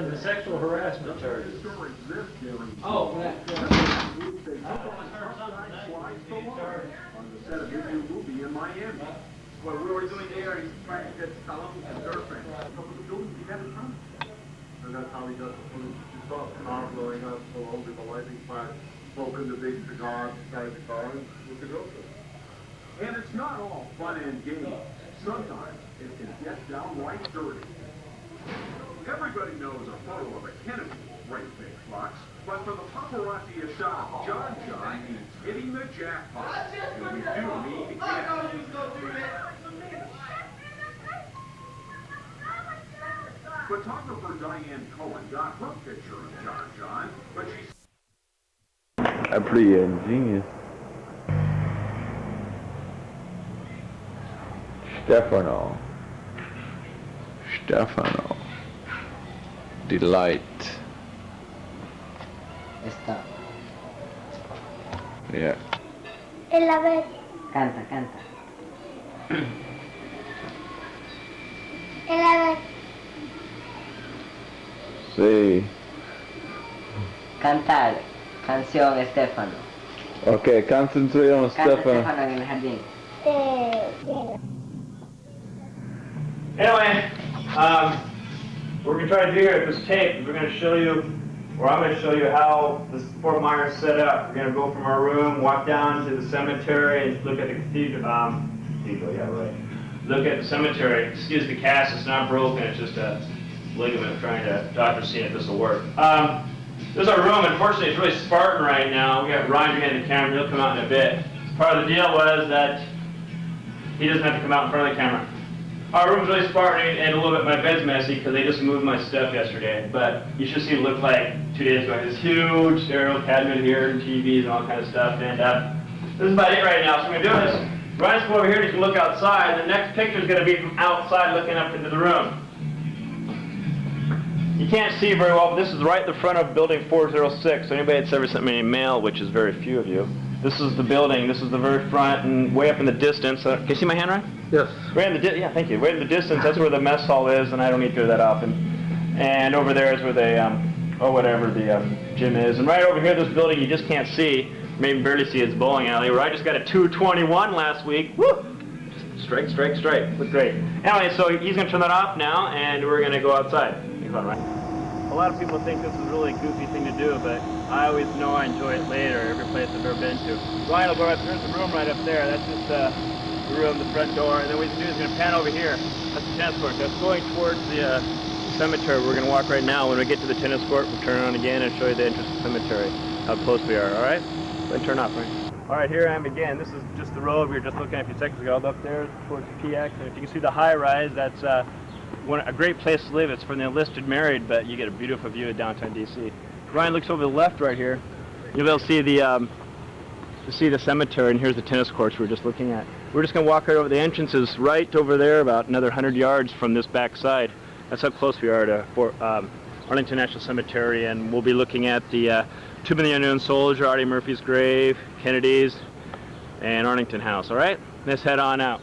the sexual harassment charges. Oh, On the set of his new movie in Miami. what we were doing there is trying to get Stallone with his girlfriend. Some of the buildings he had in front. And that's how he got the footage. You saw the car blowing up so over the lighting flash, smoking the big cigar beside the car with the girlfriend. And it's not all fun and games. Sometimes it can get downright dirty. Everybody knows a photo of a Kennedy will break big bucks, but for the paparazzi a shot of John means hitting the jackpot. And we do need Kennedy. Photographer Diane Cohen got her picture of John, but she's... That's pretty ingenious. Stefano. Delight. Está. Yeah. El haber. Canta, canta. El haber. Sí. Cantar. Canción Estefano. Ok, concentrate Canta Stefano. Estefano en el jardín. Anyway, what we're going to try to do here at this tape is we're going to show you, or I'm going to show you how this Fort Myer is set up. We're going to go from our room, walk down to the cemetery, and look at the cathedral, yeah, right. Look at the cemetery. Excuse the cast, it's not broken, it's just a ligament trying to, doctor's seeing if this will work. This is our room. Unfortunately, it's really Spartan right now. We got Ryan behind the camera, he'll come out in a bit. Part of the deal was that he doesn't have to come out in front of the camera. Our room's really Spartan, and a little bit, my bed's messy because they just moved my stuff yesterday. But you should see it look like 2 days ago. This huge stereo cabinet here, and TVs and all kind of stuff. And this is about it right now. So we're going to do this. Ryan's come over here and you can look outside. The next picture is going to be from outside looking up into the room. You can't see very well, but this is right in the front of building 406. So anybody that's ever sent me any mail, which is very few of you, this is the building. This is the very front, and way up in the distance. Can you see my hand, Ryan? Yes. Right in the yeah, thank you. Right in the distance, that's where the mess hall is, and I don't eat there that often. And over there is where the or whatever the gym is. And right over here, this building you just can't see, maybe barely see, it's bowling alley. Where I just got a 221 last week. Woo! Just strike, strike, strike. Looked great. Anyway, so he's gonna turn that off now, and we're gonna go outside. A lot of people think this is a really goofy thing to do, but I always know I enjoy it later, every place I've ever been to. Ryan will go right, there's the room right up there, that's just the room, the front door, and then what he's going to do is going to pan over here. That's the tennis court. That's going towards the cemetery. We're going to walk right now. When we get to the tennis court, we'll turn around again and show you the entrance to the cemetery, how close we are, all right? Go ahead and turn off, right? All right, here I am again. This is just the road we were just looking at a few seconds ago, up there towards the PX, and if you can see the high-rise, that's a great place to live. It's for the enlisted married, but you get a beautiful view of downtown D.C. Ryan looks over the left right here. You'll be able to see the cemetery, and here's the tennis courts we were just looking at. We're just going to walk right over. The entrance is right over there, about another 100 yards from this back side. That's how close we are to Arlington National Cemetery, and we'll be looking at the Tomb of the Unknown Soldier, Audie Murphy's grave, Kennedy's, and Arlington House. All right, let's head on out.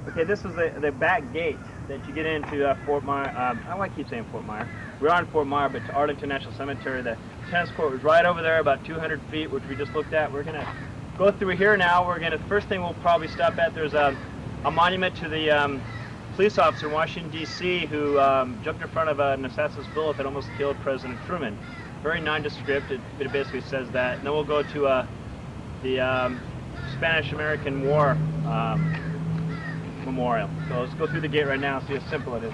Okay, this is the back gate that you get into Fort Myer. I keep saying Fort Myer. We're on Fort Myer, but to Arlington National Cemetery. The tennis court was right over there, about 200 feet, which we just looked at. We're going to go through here now. First thing we'll probably stop at, there's a monument to the police officer in Washington, D.C., who jumped in front of an assassin's bullet that almost killed President Truman. Very nondescript. It basically says that. And then we'll go to the Spanish-American War Memorial. So let's go through the gate right now and see how simple it is.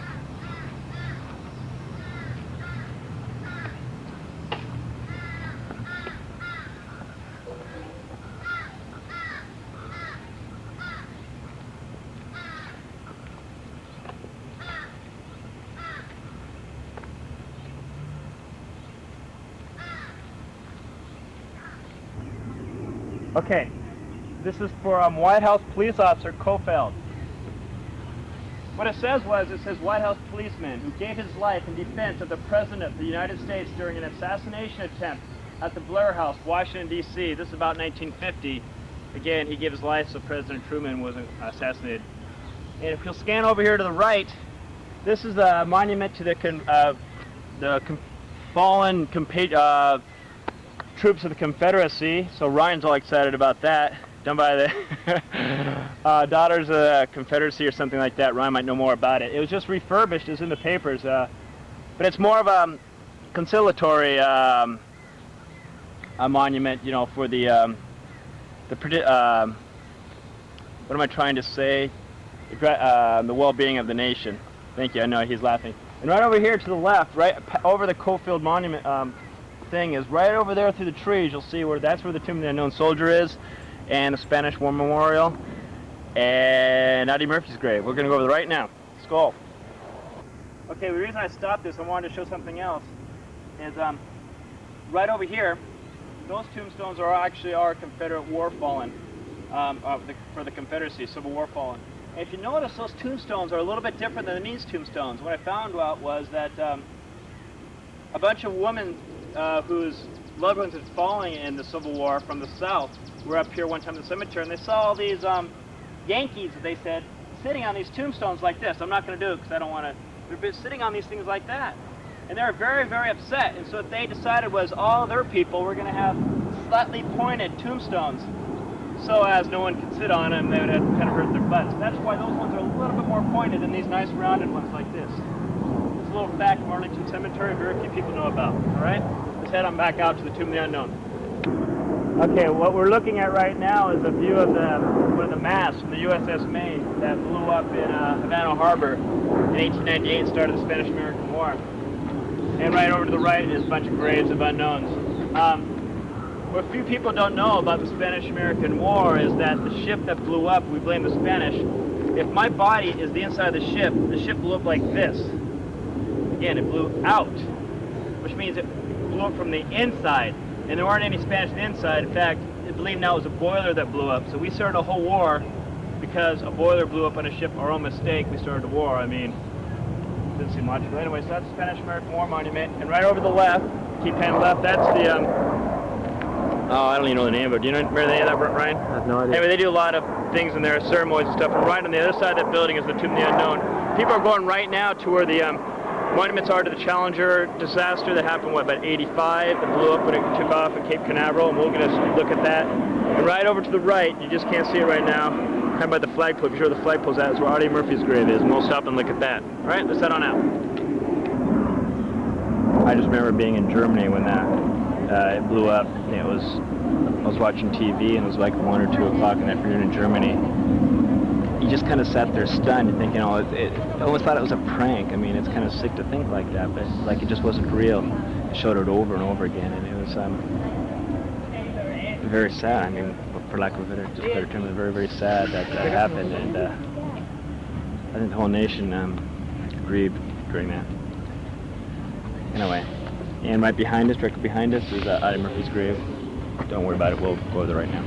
Okay, this is for White House police officer Kofeld. What it says White House policeman who gave his life in defense of the President of the United States during an assassination attempt at the Blair House, Washington, D.C. This is about 1950. Again, he gave his life so President Truman wasn't assassinated. And if you'll scan over here to the right, this is a monument to the fallen troops of the Confederacy. So Ryan's all excited about that. Done by the Daughters of the Confederacy or something like that. Ryan might know more about it. It was just refurbished. It's in the papers. But it's more of a conciliatory a monument, you know, for the what am I trying to say? The well-being of the nation. Thank you. I know he's laughing. And right over here to the left, right over the Cofield Monument thing, is right over there through the trees. You'll see that's where the Tomb of the Unknown Soldier is, and the Spanish War Memorial, and Eddie Murphy's grave. We're going to go over there right now. Let's go. Okay, the reason I stopped this, I wanted to show something else, is right over here, those tombstones are actually our Confederate war fallen, for the Confederacy, Civil War fallen. And if you notice, those tombstones are a little bit different than these tombstones. What I found out was that a bunch of women whose loved ones had fallen in the Civil War from the South were up here one time in the cemetery, and they saw all these Yankees, they said, sitting on these tombstones like this. I'm not going to do it because I don't want to. They're sitting on these things like that. And they were very, very upset. And so what they decided was all their people were going to have slightly pointed tombstones, so as no one could sit on them, they would have kind of hurt their butts. That's why those ones are a little bit more pointed than these nice rounded ones like this. It's a little fact from Arlington Cemetary very few people know about. All right? Let's head on back out to the Tomb of the Unknown. Okay, what we're looking at right now is a view of one of the masts from the USS Maine that blew up in Havana Harbor in 1898 and started the Spanish-American War. And right over to the right is a bunch of graves of unknowns. What few people don't know about the Spanish-American War is that the ship that blew up, we blame the Spanish. If my body is the inside of the ship blew up like this. Again, it blew out, which means it blew up from the inside. And there weren't any Spanish on the inside. In fact, it's believed now it was a boiler that blew up. So we started a whole war because a boiler blew up on a ship, our own mistake. We started a war. I mean, didn't seem much. But anyway, so that's the Spanish-American War Monument. And right over the left, keep panning left, that's the, oh, I don't even know the name of it. Do you know the name of that, Ryan? I have no idea. Anyway, they do a lot of things in there, ceremonies and stuff. And right on the other side of that building is the Tomb of the Unknown. People are going right now to where the monuments are to the Challenger disaster that happened, what, about 85? That blew up when it took off at Cape Canaveral, and we're going to look at that. And right over to the right, you just can't see it right now, kind of by the flagpole. If you're sure the flagpole's at, is where Artie Murphy's grave is, and we'll stop and look at that. All right, let's head on out. I just remember being in Germany when that it blew up. And I was watching TV, and it was like 1 or 2 o'clock in the afternoon in Germany. You just kind of sat there stunned and thinking, oh, I almost thought it was a prank. I mean, it's kind of sick to think like that, but like it just wasn't real. It showed it over and over again, and it was very sad. I mean, for lack of a better term, it was very, very sad that happened, and I think the whole nation grieved during that. Anyway, and right behind us, directly behind us, is Eddie Murphy's grave. Don't worry about it, we'll go there right now.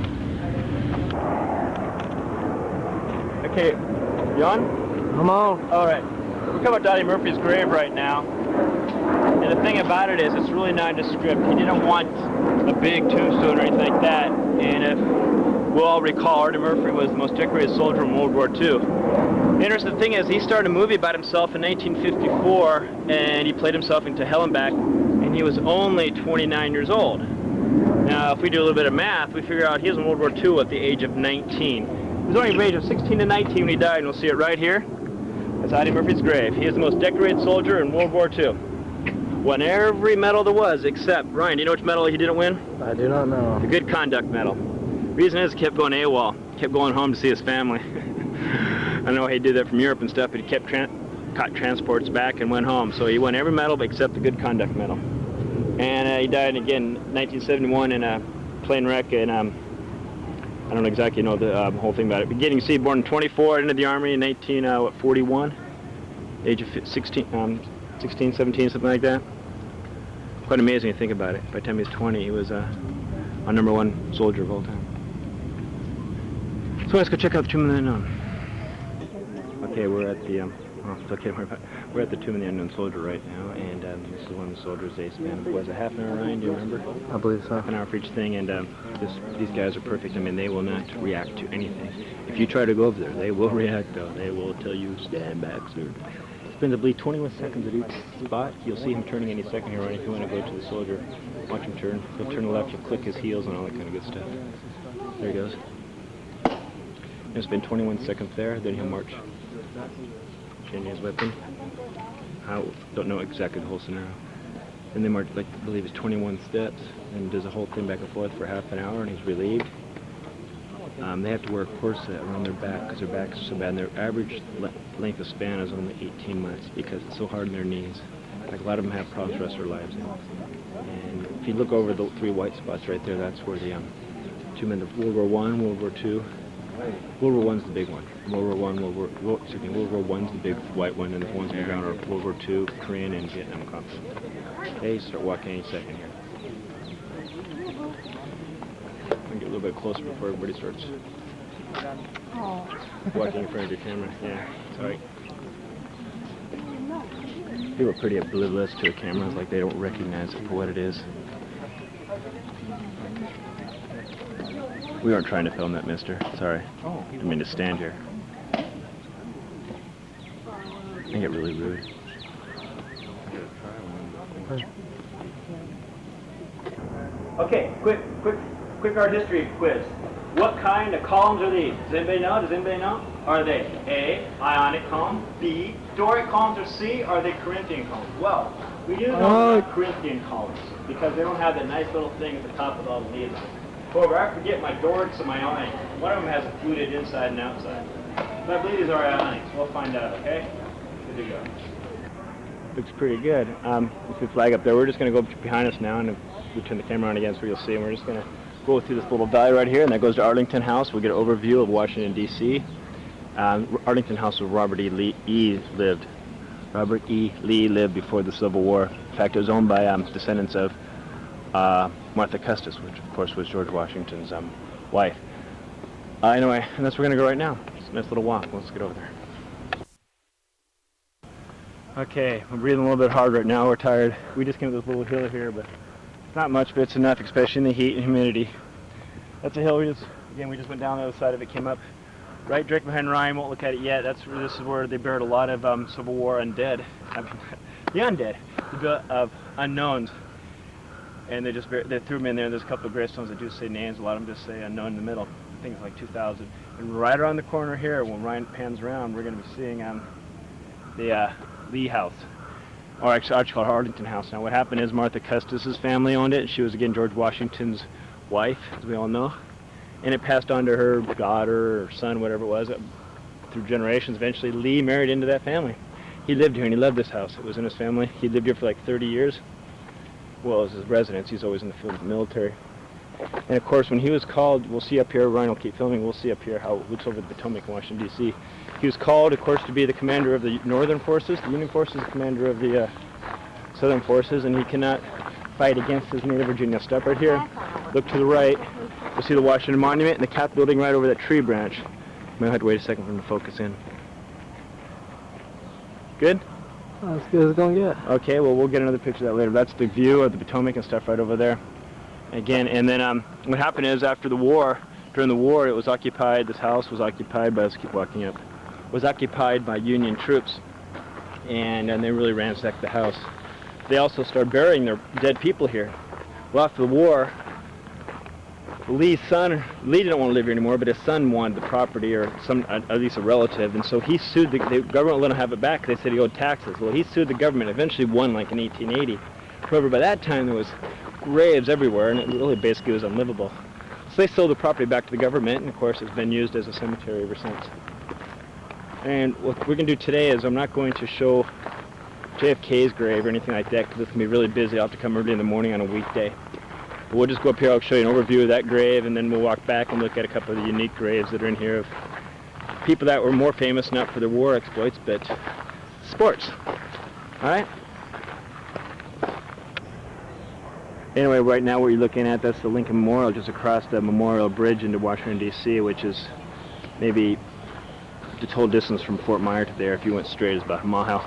Okay, you on? Come on. All right, we're coming to Eddie Murphy's grave right now. And the thing about it is, it's really nondescript. He didn't want a big tombstone or anything like that. And if we'll all recall, Eddie Murphy was the most decorated soldier in World War II. The interesting thing is, he started a movie about himself in 1954, and he played himself into Hell and Back, and he was only 29 years old. Now, if we do a little bit of math, we figure out he was in World War II at the age of 19. He was only the age of 16 to 19 when he died, and we'll see it right here. That's Eddie Murphy's grave. He is the most decorated soldier in World War II. Won every medal there was, except, Ryan, do you know which medal he didn't win? I do not know. The Good Conduct Medal. Reason is, he kept going AWOL. Kept going home to see his family. I don't know why he did that from Europe and stuff, but he kept caught transports back and went home. So he won every medal except the Good Conduct Medal. And he died again in 1971 in a plane wreck, and I don't know exactly know the whole thing about it. Beginning, see, born in 24, entered the Army in 1941, age of 16, 17, something like that. Quite amazing to think about it. By the time he was 20, he was our #1 soldier of all time. So let's go check out the Tomb of the Unknown. Okay, we're at the, oh, it's okay, don't worry about it. We're at the Tomb of the Unknown Soldier right now, and this is one of the soldiers. They spent, was it half an hour, Ryan? Do you remember? I believe so. Half an hour for each thing, and these guys are perfect. I mean, they will not react to anything. If you try to go over there, they will react, though. They will tell you, stand back, sir. Spends, I believe, 21 seconds at each spot. You'll see him turning any second here, Ryan. If you want to go to the soldier, watch him turn. He'll turn left, he'll click his heels, and all that kind of good stuff. There he goes. He'll spend 21 seconds there, then he'll march. Changing his weapon. I don't know exactly the whole scenario. And they march, like, I believe it's 21 steps, and does a whole thing back and forth for half an hour, and he's relieved. They have to wear a corset around their back because their back is so bad, and their average length of span is only 18 months because it's so hard in their knees. Like, a lot of them have problems the rest of their lives. And if you look over the 3 white spots right there, that's where the 2 men of World War I, World War II. World War I's the big one. World War I's the big white one, and the ones on the ground are World War II, Korean, and Vietnam conflict. Okay, start walking any second here. Get a little bit closer before everybody starts walking in front of your camera. Yeah, sorry. People are pretty oblivious to the cameras, like they don't recognize it for what it is. We aren't trying to film that, mister. Sorry. I mean to stand here. I get really rude. Okay, quick art history quiz. What kind of columns are these? Does anybody know? Does anybody know? Are they A, Ionic column, B, Doric columns, or C, are they Corinthian columns? Well, we do know they're Corinthian columns because they don't have that nice little thing at the top with all the leaves on it. However, I forget my Dorics and my Ionic. One of them has a fluted inside and outside. But I believe these are Ionics. We'll find out, okay? Good to go. Looks pretty good. With the flag up there, we're just going to go behind us now, and we turn the camera on again so you'll see, and we're just going to go through this little valley right here, and that goes to Arlington House. We'll get an overview of Washington, D.C. Arlington House where Robert E. Lee lived. Robert E. Lee lived before the Civil War. In fact, it was owned by descendants of Martha Custis, which of course was George Washington's wife. Anyway, and that's where we're going to go right now. It's a nice little walk. Let's get over there. Okay, we're breathing a little bit hard right now. We're tired. We just came to this little hill here, but it's not much, but it's enough, especially in the heat and humidity. That's a hill we just went down the other side of it, came up right directly behind Ryan. Won't look at it yet. This is where they buried a lot of Civil War undead. I mean, the undead, of unknowns. And they threw them in there. There's a couple of gravestones that do say names. A lot of them just say unknown in the middle. Things like 2000. And right around the corner here, when Ryan pans around, we're going to be seeing the Lee House, or actually called Arlington House. Now, what happened is Martha Custis's family owned it. She was again George Washington's wife, as we all know, and it passed on to her daughter or son, whatever it was, through generations. Eventually, Lee married into that family. He lived here and he loved this house. It was in his family. He lived here for like 30 years. Well, as his residence, he's always in the field of the military. And of course, when he was called, we'll see up here, Ryan will keep filming, we'll see up here how it looks over the Potomac in Washington, D.C. He was called, of course, to be the commander of the Northern Forces, the Union Forces, the commander of the Southern Forces, and he cannot fight against his native Virginia. Stop right here, look to the right, you'll see the Washington Monument and the Cap building right over that tree branch. Might have to wait a second for him to focus in. Good? Oh, as good as it's going to get. Okay, well, we'll get another picture of that later. That's the view of the Potomac and stuff right over there. Again, and then what happened is after the war, during the war, it was occupied, this house was occupied by, let's keep walking up, was occupied by Union troops, and they really ransacked the house. They also started burying their dead people here. Well, after the war, Lee's son, Lee didn't want to live here anymore, but his son wanted the property, or at least a relative, and so he sued the government. Let him have it back. They said he owed taxes. Well, he sued the government, eventually won, like in 1880. However, by that time there was graves everywhere, and it really basically was unlivable. So they sold the property back to the government, and of course it's been used as a cemetery ever since. And what we're going to do today is I'm not going to show JFK's grave or anything like that, because it's going to be really busy. I'll have to come early in the morning on a weekday. But we'll just go up here, I'll show you an overview of that grave, and then we'll walk back and look at a couple of the unique graves that are in here of people that were more famous, not for their war exploits, but sports. All right? Anyway, right now what you're looking at, that's the Lincoln Memorial, just across the Memorial Bridge into Washington, D.C., which is maybe the total distance from Fort Myer to there. If you went straight, is about a mile.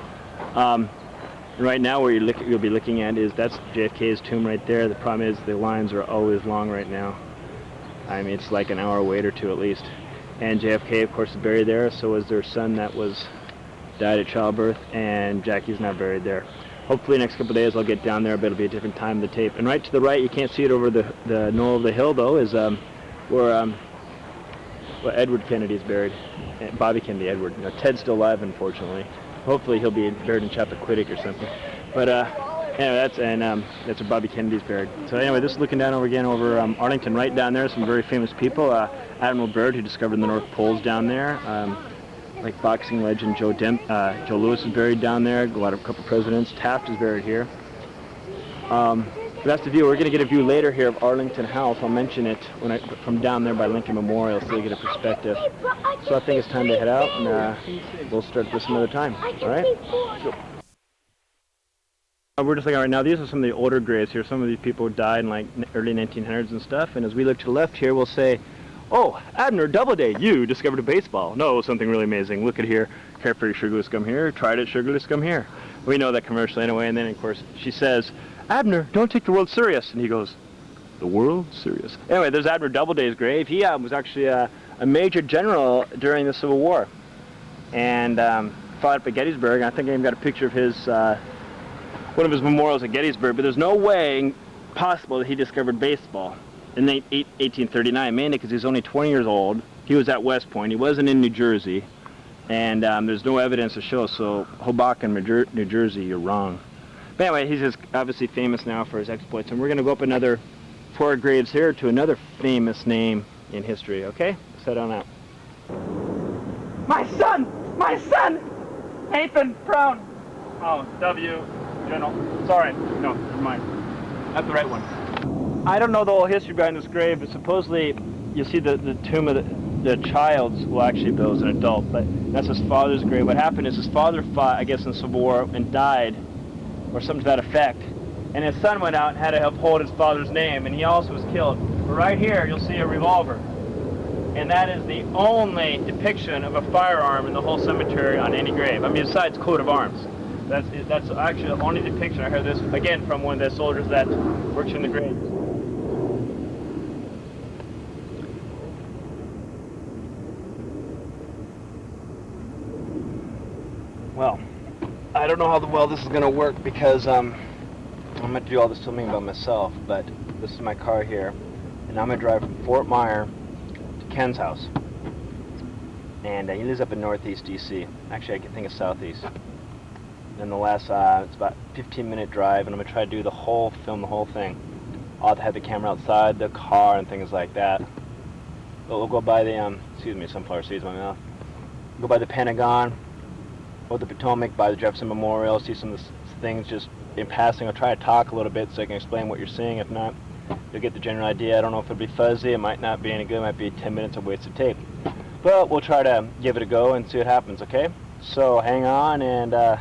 Right now, where you'll be looking at that's JFK's tomb right there. The problem is the lines are always long right now. I mean, it's like an hour wait or two at least. And JFK, of course, is buried there. So is their son that died at childbirth, and Jackie's not buried there. Hopefully, next couple of days I'll get down there, but it'll be a different time of the tape. And right to the right, you can't see it over the knoll of the hill though, is where Edward Kennedy's buried. Bobby Kennedy, Edward. You know, Ted's still alive, unfortunately. Hopefully he'll be buried in Chappaquiddick or something. But anyway, that's where Bobby Kennedy's buried. So anyway, this is looking down over Arlington, right down there. Some very famous people. Admiral Byrd, who discovered the North Pole's down there. Like boxing legend Joe Louis is buried down there. A couple presidents. Taft is buried here. But that's the view. We're going to get a view later here of Arlington House. I'll mention it from down there by Lincoln Memorial, so you get a perspective. So I think it's time to head out, and we'll start this another time. All right? Go. We're just looking right now. These are some of the older graves here. Some of these people died in like early 1900s and stuff. And as we look to the left here, we'll say, "Oh, Abner Doubleday, you discovered a baseball." No, something really amazing. Look at here. Carefree sugarless come here. Tried it, sugarless come here. We know that commercial anyway. And then of course she says, "Abner, don't take the world serious." And he goes, "The world serious?" Anyway, there's Abner Doubleday's grave. He was actually a major general during the Civil War, and fought up at Gettysburg. I think I even got a picture of his one of his memorials at Gettysburg. But there's no way possible that he discovered baseball in 1839, mainly because he's only 20 years old. He was at West Point. He wasn't in New Jersey, and there's no evidence to show. So Hoboken, New Jersey, you're wrong. But anyway, he's just obviously famous now for his exploits, and we're going to go up another 4 graves here to another famous name in history, okay? Let's head on out. My son! Nathan Brown! Oh, W. General. Sorry. No, never mind. That's the right one. I don't know the whole history behind this grave, but supposedly you see the tomb of the child's, well actually it was an adult, but that's his father's grave. What happened is his father fought, I guess, in the Civil War and died, or something to that effect. And his son went out and had to uphold his father's name, and he also was killed. But right here, you'll see a revolver. And that is the only depiction of a firearm in the whole cemetery on any grave. I mean, besides coat of arms. That's actually the only depiction. I heard this, again, from one of the soldiers that works in the graves. Well, I don't know how well this is going to work because I'm going to do all this filming by myself, but this is my car here, and I'm going to drive from Fort Myer to Ken's house. And he lives up in northeast DC. Actually, I think it's southeast. And the last, it's about a 15-minute drive, and I'm going to try to film the whole thing. I'll have to have the camera outside the car and things like that. But we'll go by the, excuse me, sunflower seeds in my mouth. Go by the Pentagon, or the Potomac, by the Jefferson Memorial, see some of the things just in passing. I'll try to talk a little bit so I can explain what you're seeing. If not, you'll get the general idea. I don't know if it'll be fuzzy, it might not be any good, it might be 10 minutes of wasted tape. But we'll try to give it a go and see what happens, okay? So hang on, and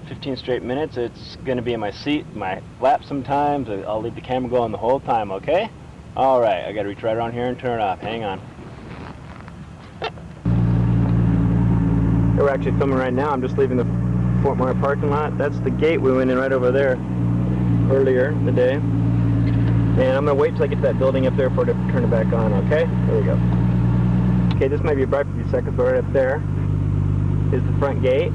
15 straight minutes, it's going to be in my seat, my lap sometimes. I'll leave the camera going the whole time, okay? Alright, I got to reach right around here and turn it off. Hang on. We're actually filming right now. I'm just leaving the Fort Myer parking lot. That's the gate we went in right over there earlier in the day. And I'm going to wait till I get to that building up there for it to turn it back on, okay? There we go. Okay, this might be bright for a few seconds, but right up there is the front gate.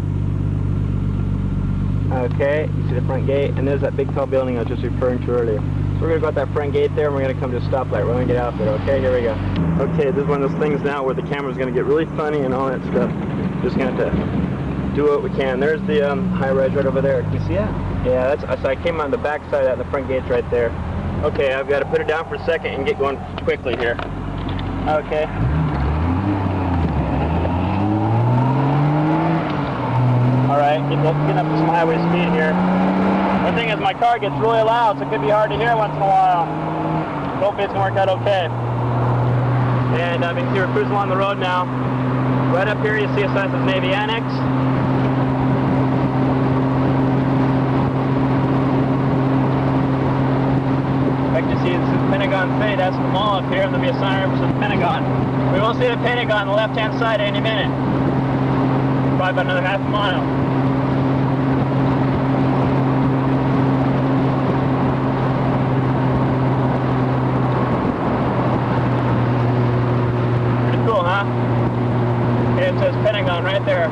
Okay, you see the front gate, and there's that big tall building I was just referring to earlier. So we're going to go out that front gate there, and we're going to come to a stoplight. We're going to get out there, okay? Here we go. Okay, this is one of those things now where the camera's going to get really funny and all that stuff. Just going to have to do what we can. There's the high-rise right over there. Can you see that? Yeah, so I came on the back side of that, and the front gate's right there. Okay, I've got to put it down for a second and get going quickly here. Okay. Alright, getting up to some highway speed here. The thing is, my car gets really loud, so it could be hard to hear once in a while. Hopefully it's going to work out okay. And you can see we're cruising along the road now. Right up here you see a sign that says Navy Annex. Like you see, this is Pentagon City. That's the mall up here, and there'll be a sign that says Pentagon. We will see the Pentagon on the left-hand side any minute. Probably about another half a mile. It says Pentagon right there.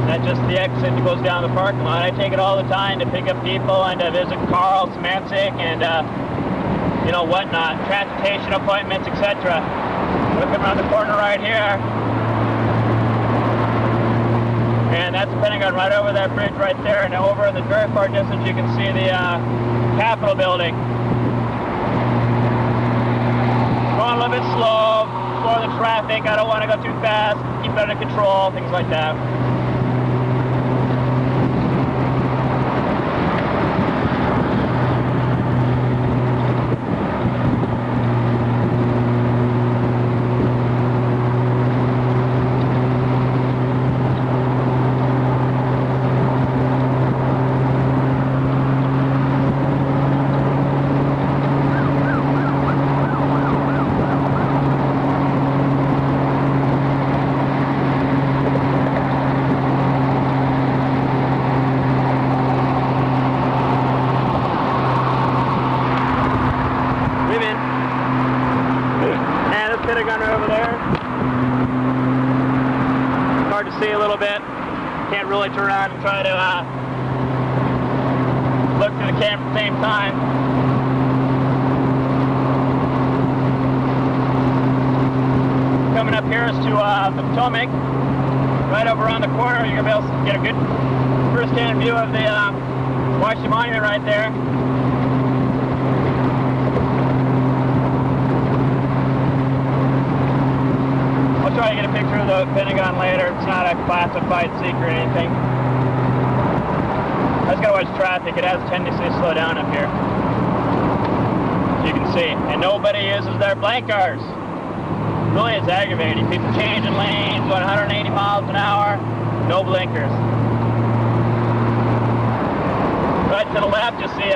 That's just the exit that goes down the parking lot. I take it all the time to pick up people and to visit Carl Smansick and you know, whatnot, transportation appointments, etc. Look around the corner right here. And that's the Pentagon right over that bridge right there. And over in the very far distance you can see the Capitol building. Going a little bit slow, slower than traffic. I don't want to go too fast, keep it under control, things like that. Pentagon right over there. It's hard to see a little bit. Can't really turn around and try to look through the camera at the same time. Coming up here is to the Potomac. Right over on the corner, you're going to be able to get a good first-hand view of the Washington Monument right there. I'll try to get a picture of the Pentagon later. It's not a classified secret or anything. I just gotta watch traffic. It has a tendency to slow down up here. As you can see. And nobody uses their blinkers. Really, it's aggravating. People changing lanes, going 180 miles an hour, no blinkers. Right to the left, you see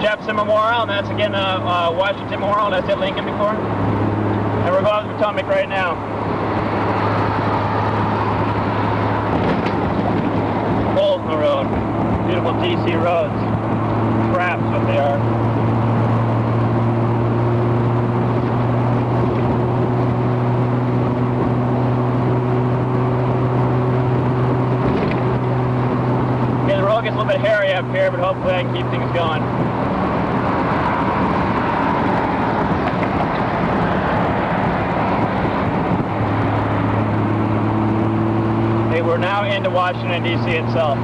Jefferson Memorial, and that's again Washington Memorial. That's at Lincoln before. And we're going to the Potomac right now. Bolton Road. Beautiful DC roads. Crap's what they are. Okay, the road gets a little bit hairy up here, but hopefully I can keep things going. We're now into Washington, D.C. itself.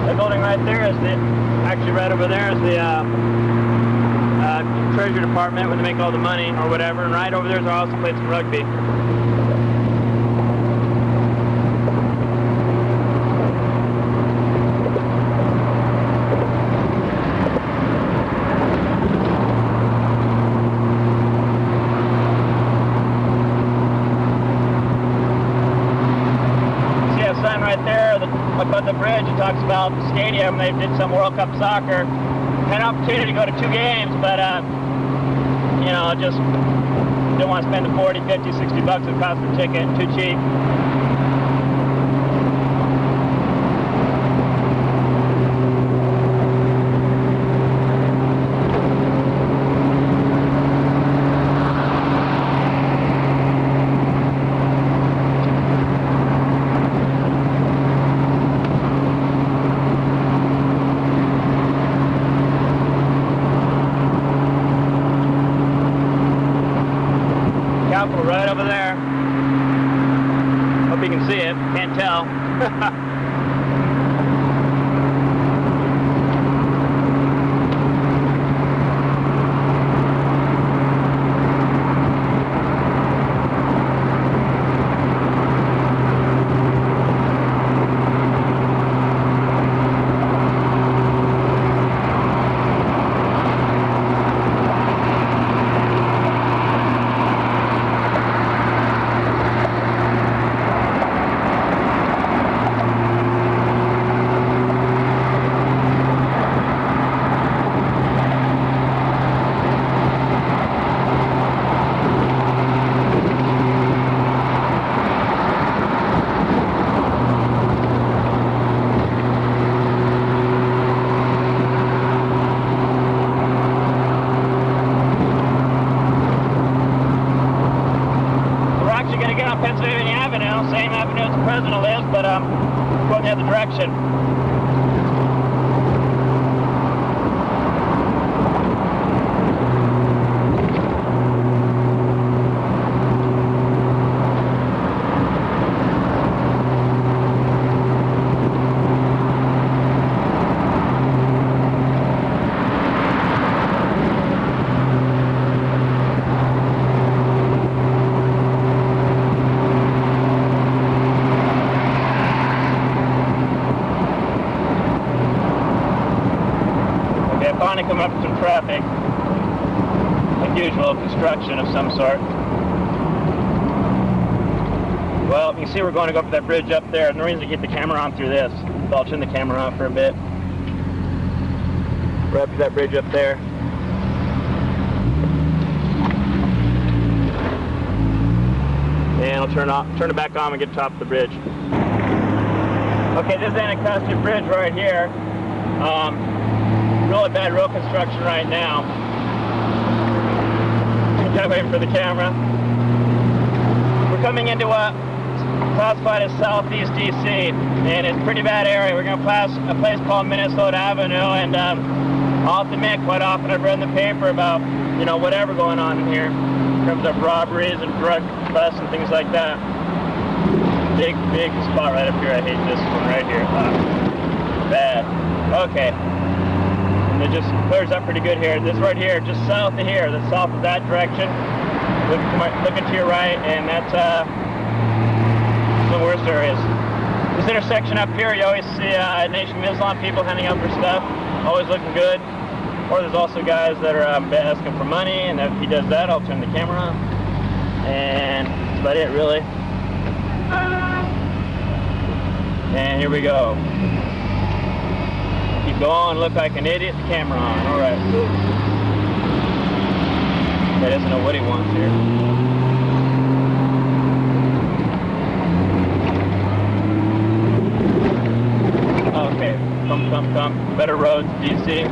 The building right there is actually right over there is the Treasury Department where they make all the money or whatever, and right over there is also played some rugby. Right there, above the bridge, it talks about the stadium. They did some World Cup soccer. Had an opportunity to go to 2 games, but you know, just didn't want to spend the 40, 50, 60 bucks it cost per ticket. Too cheap. Right over there. Hope you can see it. Can't tell. Avenue as the president lives, but going the other direction. Finally coming up with some traffic, like usual, construction of some sort. Well, you can see we're going to go up that bridge up there, and the reason to keep the camera on through this, so I'll turn the camera on for a bit. We're up to that bridge up there. And I'll turn it back on and get to the top of the bridge. Okay, this is Anacostia Bridge right here. Really bad road construction right now. Kind of waiting for the camera. We're coming into what classified as Southeast DC, and it's a pretty bad area. We're going to pass a place called Minnesota Avenue, and I'll have to admit, quite often I've read in the paper about, you know, whatever going on in here in terms of robberies and drug busts and things like that. Big spot right up here. I hate this one right here. Bad. Okay. And it just clears up pretty good here. This right here, just south of here, the south of that direction. Looking to your right, and that's the worst areas. This intersection up here, you always see Nation of Islam people handing out their stuff, always looking good. Or there's also guys that are asking for money, and if he does that, I'll turn the camera on. And that's about it, really. And here we go. Keep going, look like an idiot, the camera on, alright. He doesn't know what he wants here. Okay, come. Better roads, DC.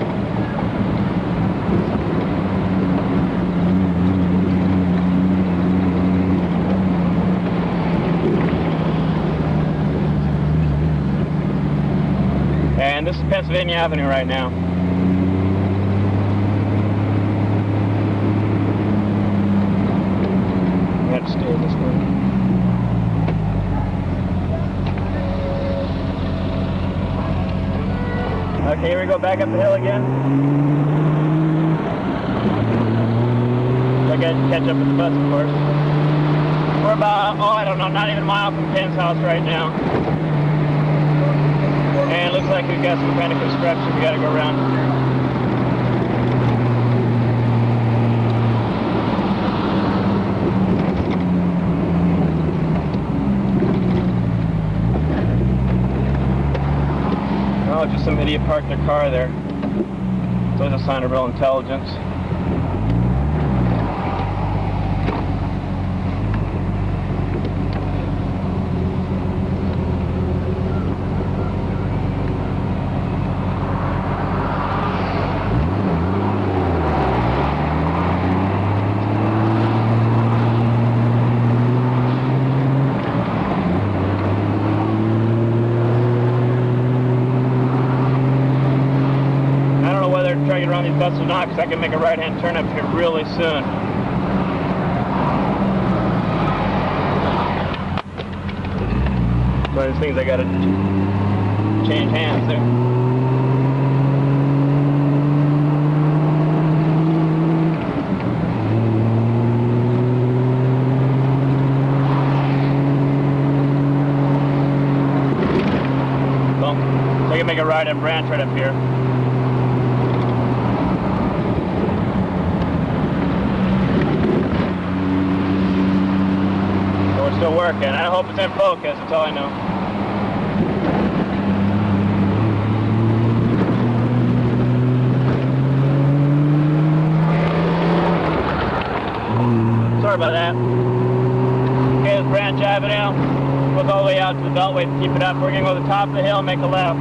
And this is Pennsylvania Avenue right now. We have to stay this way. Okay, here we go back up the hill again. I gotta catch up with the bus, of course. We're about, I don't know, not even a mile from Penn's house right now. And it looks like we've got some kind of construction we gotta go around. Oh, just some idiot parked their car there. It's always a sign of real intelligence. Try to get around these buses or not, because I can make a right-hand turn up here really soon. One of these things I gotta change hands there. So I can make a right-hand branch right up here. Still working. I hope it's in focus, that's all I know. Sorry about that. Okay, this Branch Avenue goes all the way out to the Beltway to keep it up. We're going to go to the top of the hill and make a left.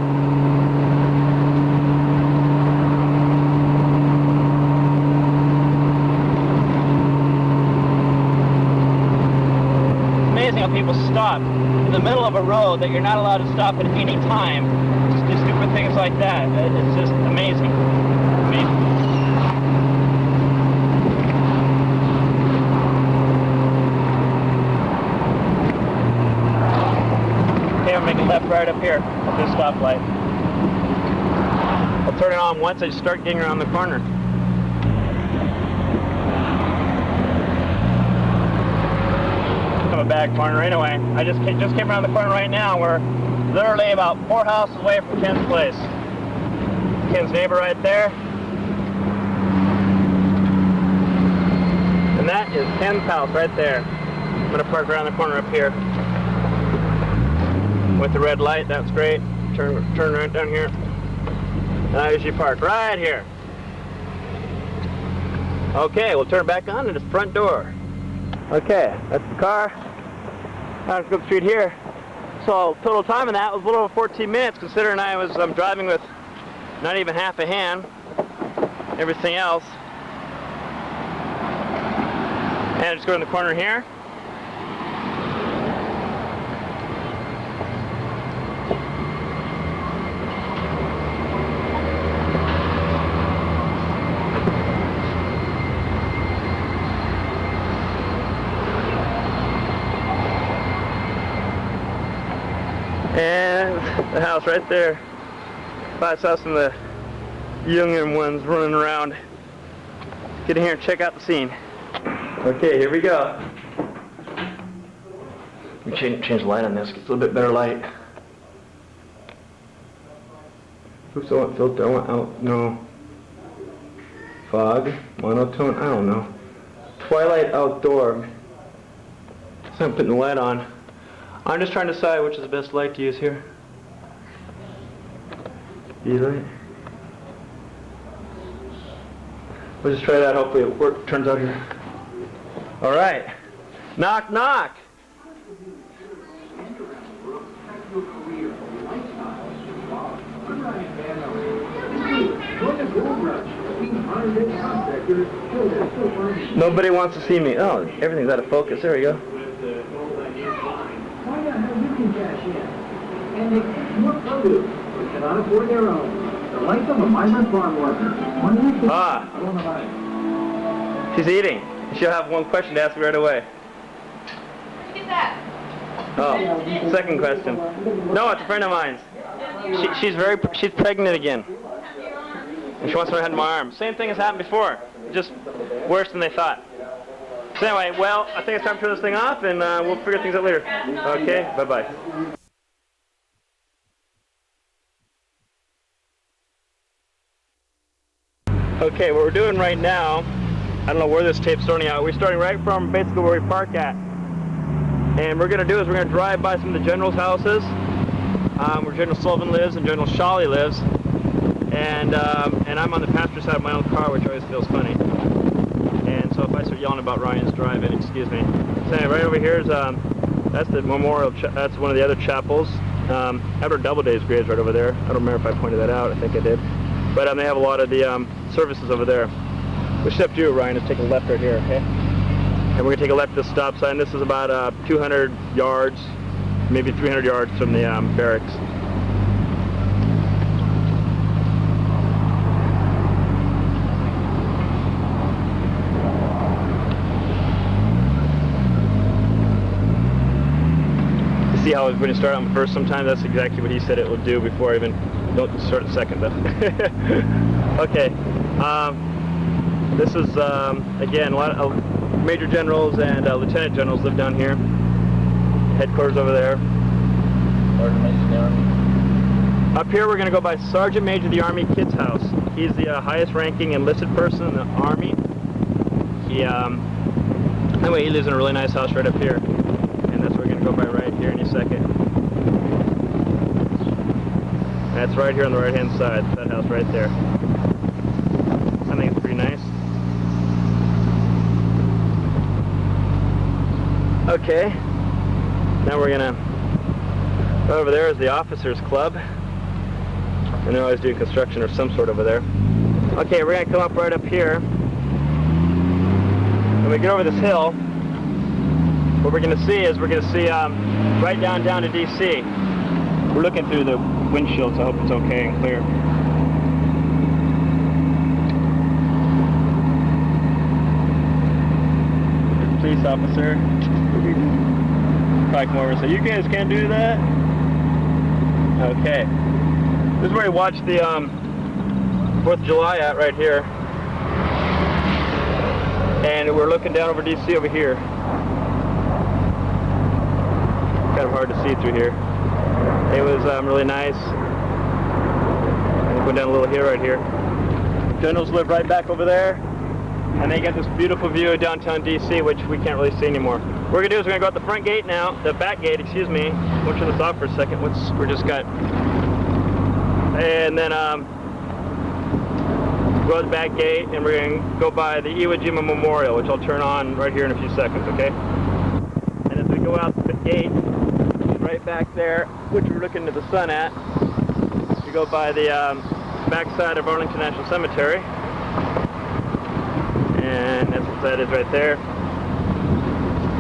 How people stop in the middle of a road that you're not allowed to stop at any time. Just do stupid things like that. It's just amazing. Amazing. Okay, I'm making left right up here at this stoplight. I'll turn it on once I start getting around the corner. A bad corner anyway. I just came around the corner right now. We're literally about 4 houses away from Ken's place. Ken's neighbor right there. And that is Ken's house right there. I'm gonna park around the corner up here. With the red light, that's great. Turn right down here. And I usually park right here. Okay, we'll turn back on to the front door. Okay, that's the car. Now let's go up the street here. So total time in that was a little over 14 minutes, considering I was driving with not even half a hand. Everything else. And just go in the corner here. And the house right there. I saw some of the younger ones running around. Get in here and check out the scene. Okay, here we go. Let me change the light on this. Get a little bit better light. Oops, I want filter. I want out. No. Fog. Monotone. I don't know. Twilight outdoor. So I'm putting the light on. I'm just trying to decide which is the best light to use here. E-light. We'll just try that. Hopefully it turns out here. All right. Knock, knock. Nobody wants to see me. Oh, everything's out of focus. There we go. Find out how you can cash in and make more produce, which cannot afford their own. The life of a migrant farm worker. She's eating. She'll have one question to ask me right away. Who's that? Oh, second question. No, it's a friend of mine. She's pregnant again. And she wants to know how to my arm. Same thing has happened before, just worse than they thought. So anyway, well, I think it's time to turn this thing off, and we'll figure things out later. Okay, bye-bye. Okay, what we're doing right now, I don't know where this tape's starting out. We're starting right from basically where we park at. And what we're going to do is we're going to drive by some of the general's houses, where General Sullivan lives and General Shawley lives. And I'm on the passenger side of my own car, which always feels funny. And so if I start yelling about Ryan's driving, excuse me. So anyway, right over here is that's the memorial. That's one of the other chapels. Edward Doubleday's grave's right over there. I don't remember if I pointed that out. I think I did. But they have a lot of the services over there. Which step to do, Ryan, is take a left right here, okay? And we're gonna take a left at the stop sign. This is about 200 yards, maybe 300 yards from the barracks. See how when you start on the first, sometimes that's exactly what he said it would do before I even don't start the second though. Okay, this is again a lot of major generals and lieutenant generals live down here. Headquarters over there. Up here we're going to go by Sergeant Major of the Army Kid's house. He's the highest ranking enlisted person in the Army. Anyway, he lives in a really nice house right up here. That's what we're going to go by right here in a second. That's right here on the right hand side, that house right there. I think it's pretty nice. Okay, now we're going to, over there is the officers club. And they're always doing construction or some sort over there. Okay, we're going to come up right up here. When we get over this hill, what we're going to see is right down to DC. We're looking through the windshield, so I hope it's okay and clear. Police officer. Probably come over and say, "You guys can't do that." Okay. This is where we watched the 4th of July at right here. And we're looking down over DC over here. Kind of hard to see through here. It was really nice. Go down a little hill right here. Generals live right back over there. And they get this beautiful view of downtown DC, which we can't really see anymore. What we're going to do is we're going to go out the front gate now. The back gate, excuse me. We'll turn this off for a second. We're just got... And then go out the back gate, and we're going to go by the Iwo Jima Memorial, which I'll turn on right here in a few seconds, okay? And as we go out the gate, right back there, which we're looking at the sun at, we go by the backside of Arlington National Cemetery. And that's what that is right there.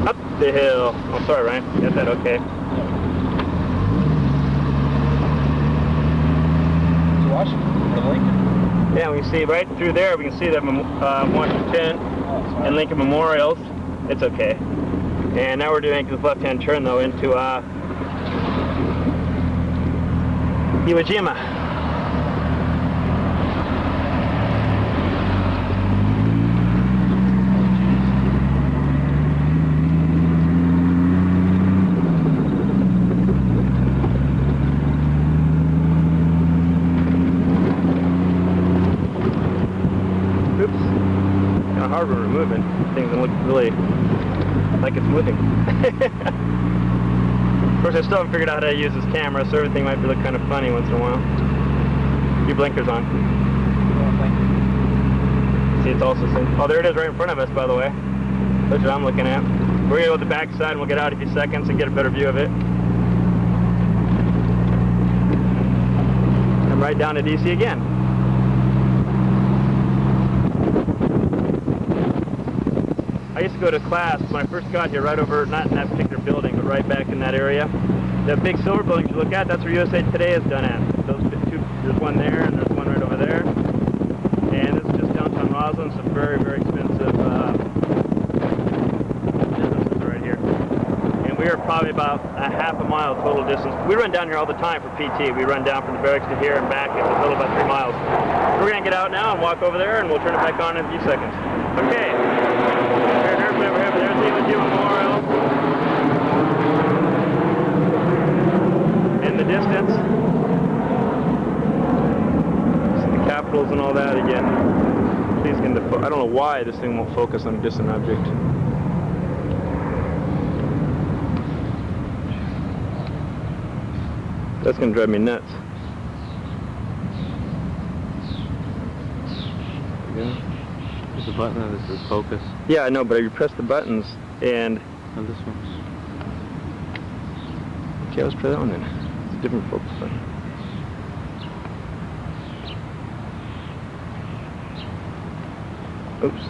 Up the hill. Oh, sorry, Ryan. Got that okay. Yeah, we can see right through there, we can see the Washington and Lincoln Memorials. It's okay. And now we're doing this left-hand turn, though, into Iwo Jima. Hard when we're moving. Things look really like it's moving. Of course, I still haven't figured out how to use this camera, so everything might look kind of funny once in a while. Your blinkers on. See, it's also saying, oh, there it is right in front of us, by the way. That's what I'm looking at. We're going to go to the back side, and we'll get out in a few seconds and get a better view of it. And right down to DC again. I used to go to class when I first got here, right over, not in that particular building, but right back in that area. The big silver buildings you look at, that's where USA Today is done at. Those two, there's one there, and there's one right over there. And this is just downtown Roslyn, some very, very expensive businesses right here. And we are probably about a half a mile total distance. We run down here all the time for PT. We run down from the barracks to here and back. It's a total about 3 miles. We're going to get out now and walk over there, and we'll turn it back on in a few seconds. Okay. There's the Iwo Jima Memorial. In the distance. See the capitals and all that again. Please get into I don't know why this thing won't focus on a distant object. That's going to drive me nuts. Yeah. There's a button that says focus. Yeah, I know, but you press the buttons and... Oh, this one. Okay, let's try that one then. It's a different focus button. Oops.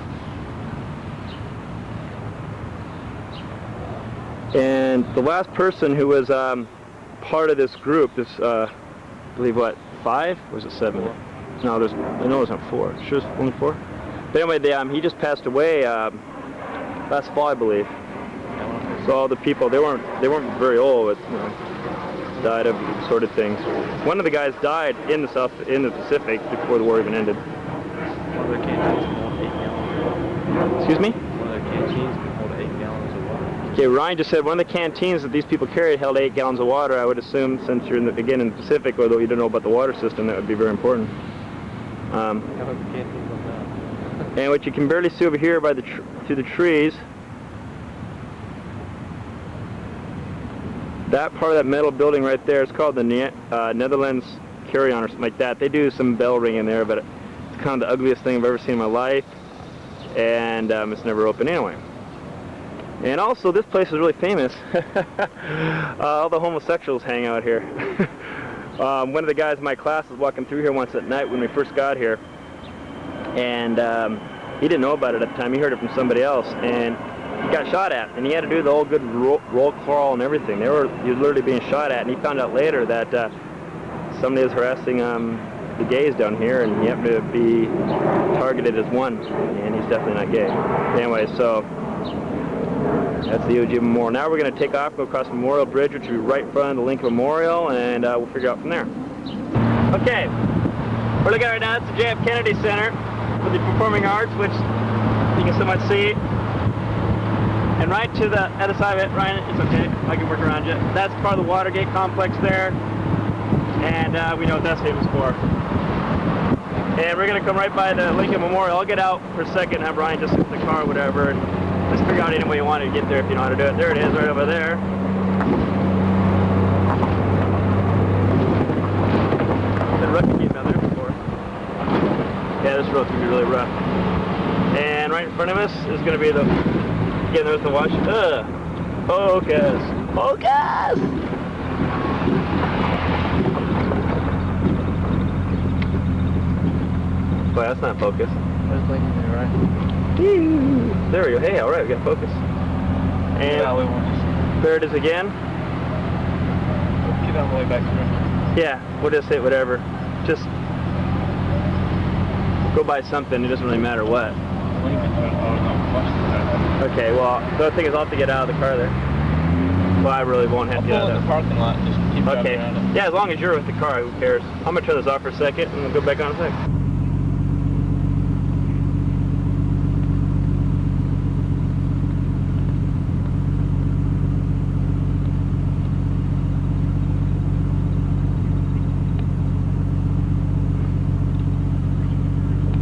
And the last person who was part of this group, this, I believe, what, 5? Or was it 7? 4. No, I know it wasn't 4. Sure it's only 4? But anyway, he just passed away last fall, I believe. So all the people, they weren't very old, but you know, died of assorted things. One of the guys died in the Pacific before the war even ended. One of their canteens can hold 8 gallons. Excuse me? One of their canteens can hold 8 gallons of water. Okay, Ryan just said one of the canteens that these people carried held 8 gallons of water. I would assume, since you're again in the Pacific, although you don't know about the water system, that would be very important. And what you can barely see over here by through the trees, that part of that metal building right there is called the Netherlands Carry-On or something like that. They do some bell ringing there, but it's kind of the ugliest thing I've ever seen in my life, and it's never open anyway. And also, this place is really famous. All the homosexuals hang out here. One of the guys in my class was walking through here once at night when we first got here, and he didn't know about it at the time. He heard it from somebody else, and he got shot at, and he had to do the whole good roll crawl and everything. He was literally being shot at, and he found out later that somebody was harassing the gays down here, and he happened to be targeted as one, and he's definitely not gay. Anyway, so that's the OG Memorial. Now we're going to take off, go across Memorial Bridge, which will be right in front of the Lincoln Memorial, and we'll figure out from there. Okay, we're looking at right now, it's the J.F. Kennedy Center for the Performing Arts, which you can somewhat see. And right to the other side of it, Ryan, it's okay, I can work around you. That's part of the Watergate complex there, and we know what that's famous for. And we're going to come right by the Lincoln Memorial. I'll get out for a second and have Ryan just sit in the car or whatever, and just figure out any way you want to get there if you know how to do it. There it is, right over there. Been rough to get down there before. Yeah, this road's going to be really rough. And right in front of us is going to be the, again, there's the watch. Focus! Focus! Boy, that's not focus. That's like you're right. There we go. Hey, all right, we got focus. And there it is again. Get all the way back to Yeah, we'll just say whatever. Just go by something. It doesn't really matter what. Okay, well, the other thing is I'll have to get out of the car there. Well, I really won't have to get out of the parking lot. Just keep Okay. driving around it. Yeah, as long as you're with the car, who cares? I'm going to turn this off for a second and we'll go back on in a sec.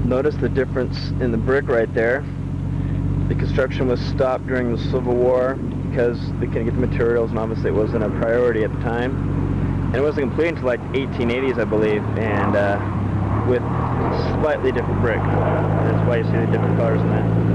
Notice the difference in the brick right there. The construction was stopped during the Civil War because they couldn't get the materials, and obviously it wasn't a priority at the time. And it wasn't completed until like 1880s, I believe, and with slightly different brick. That's why you see the different colors in that.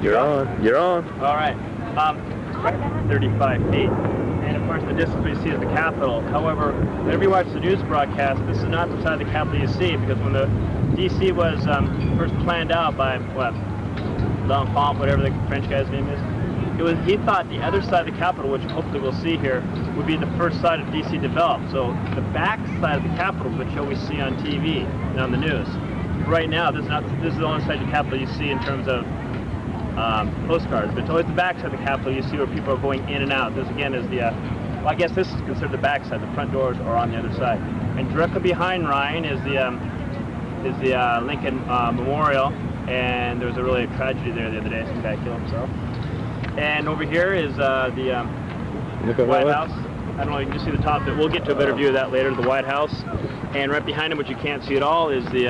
You're on. You're on. All right. 35 feet. And of course the distance we see is the Capitol. However, whenever you watch the news broadcast, this is not the side of the Capitol you see, because when the DC was first planned out by, L'Enfant, whatever the French guy's name is, he thought the other side of the Capitol, which hopefully we'll see here, would be the first side of DC developed. So the back side of the Capitol, which you always see on TV and on the news. Right now, this is the only side of the Capitol you see in terms of postcards, but it's always the back side of the Capitol you see where people are going in and out. This again is the, well, I guess this is considered the back side. The front doors are on the other side. And directly behind Ryan is the Lincoln Memorial, and there was a really tragedy there the other day. Some guy killed himself. And over here is the White House. I don't know, you can just see the top of it. We'll get to a better view of that later, the White House. And right behind him, which you can't see at all, is the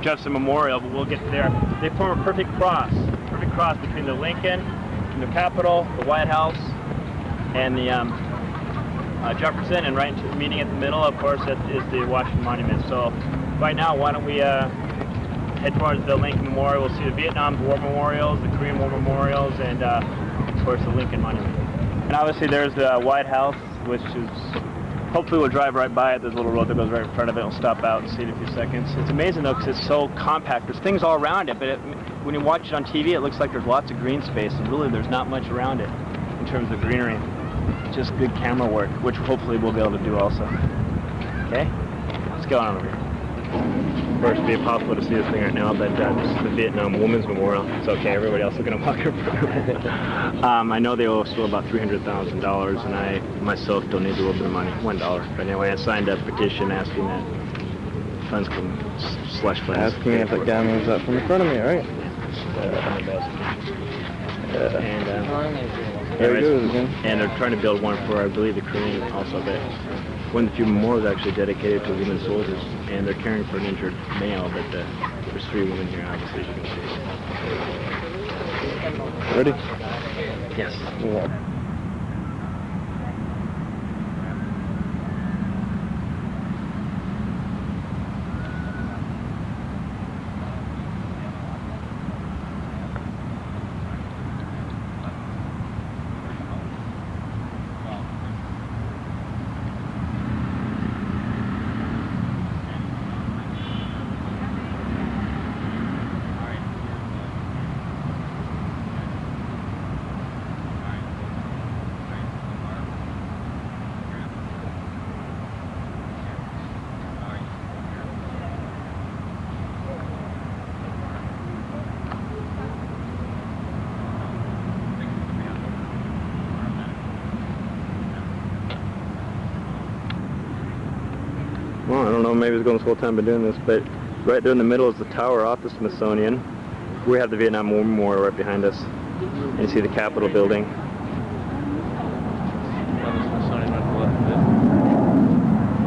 Jefferson Memorial, but we'll get there. They form a perfect cross between the Lincoln, the Capitol, the White House, and the Jefferson, and right meeting at the middle, of course, that is the Washington Monument. So right now, why don't we head towards the Lincoln Memorial. We'll see the Vietnam War memorials, the Korean War memorials, and of course the Lincoln Monument. And obviously there's the White House, which is, hopefully we'll drive right by it. There's a little road that goes right in front of it. We'll stop out and see it in a few seconds. It's amazing though, because it's so compact. There's things all around it, but when you watch it on TV, it looks like there's lots of green space, and really there's not much around it in terms of greenery. Just good camera work, which hopefully we'll be able to do also. Okay? Let's go on over here. Of course, it'd be impossible to see this thing right now, but this is the Vietnam Women's Memorial. It's okay, everybody else is going to walk over. I know they owe still about $300,000, and I myself donated a little bit of money, $1. But anyway, I signed a petition asking that funds come slush funds. Asking if the guy moves up from in front of me, right? There he goes again. And they're trying to build one for, I believe, the Korean also, but one of the few memorials actually dedicated to women soldiers, and they're caring for an injured male, but there's 3 women here, obviously, as you can see. Ready? Yes. Yeah. Well, I don't know, maybe he's going this whole time been doing this, but right there in the middle is the tower off the Smithsonian. We have the Vietnam War Memorial right behind us. And you see the Capitol building.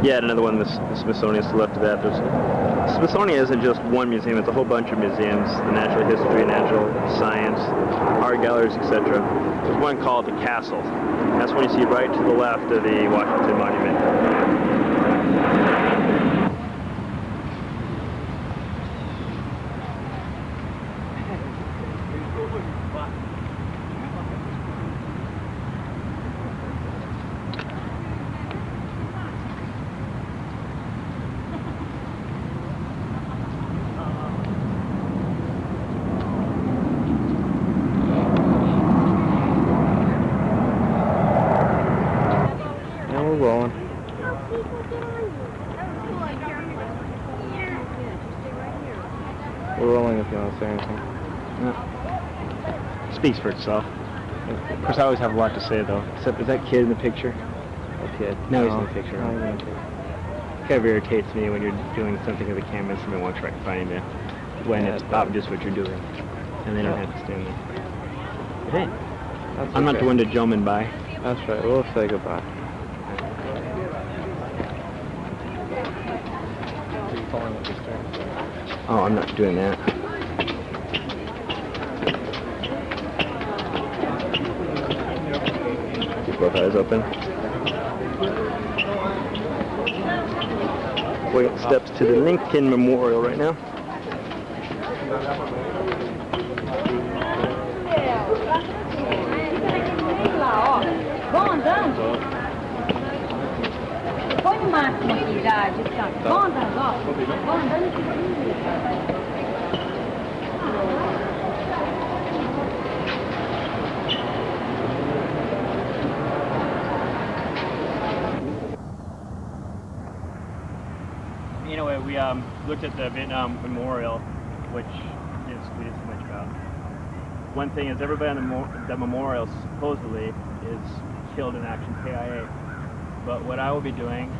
Yeah, another one, the Smithsonian is to the left of that. The Smithsonian isn't just one museum, it's a whole bunch of museums, the natural history, natural science, art galleries, etc. There's one called the Castle. That's what you see right to the left of the Washington Monument. We're rolling. We're rolling if you want to say anything. Speaks for itself. Of course, I always have a lot to say, though. Except, is that kid in the picture? What kid? No, he's in the picture. No, he's in the picture. It kind of irritates me when you're doing something with the camera and someone won't try to find you when Yeah, it's it's obvious what you're doing, and they don't have to stand there. But hey, That's I'm not okay. the one to jump in by. That's right. We'll say goodbye. Oh, I'm not doing that. Keep both eyes open. Going up steps to the Lincoln Memorial right now. Vão andando. Põe no máximo aqui já, distância. Vão andando, ó. Vão andando e Anyway, we looked at the Vietnam Memorial, which we didn't see much about. One thing is everybody on the memorial supposedly is killed in action, KIA. But what I will be doing,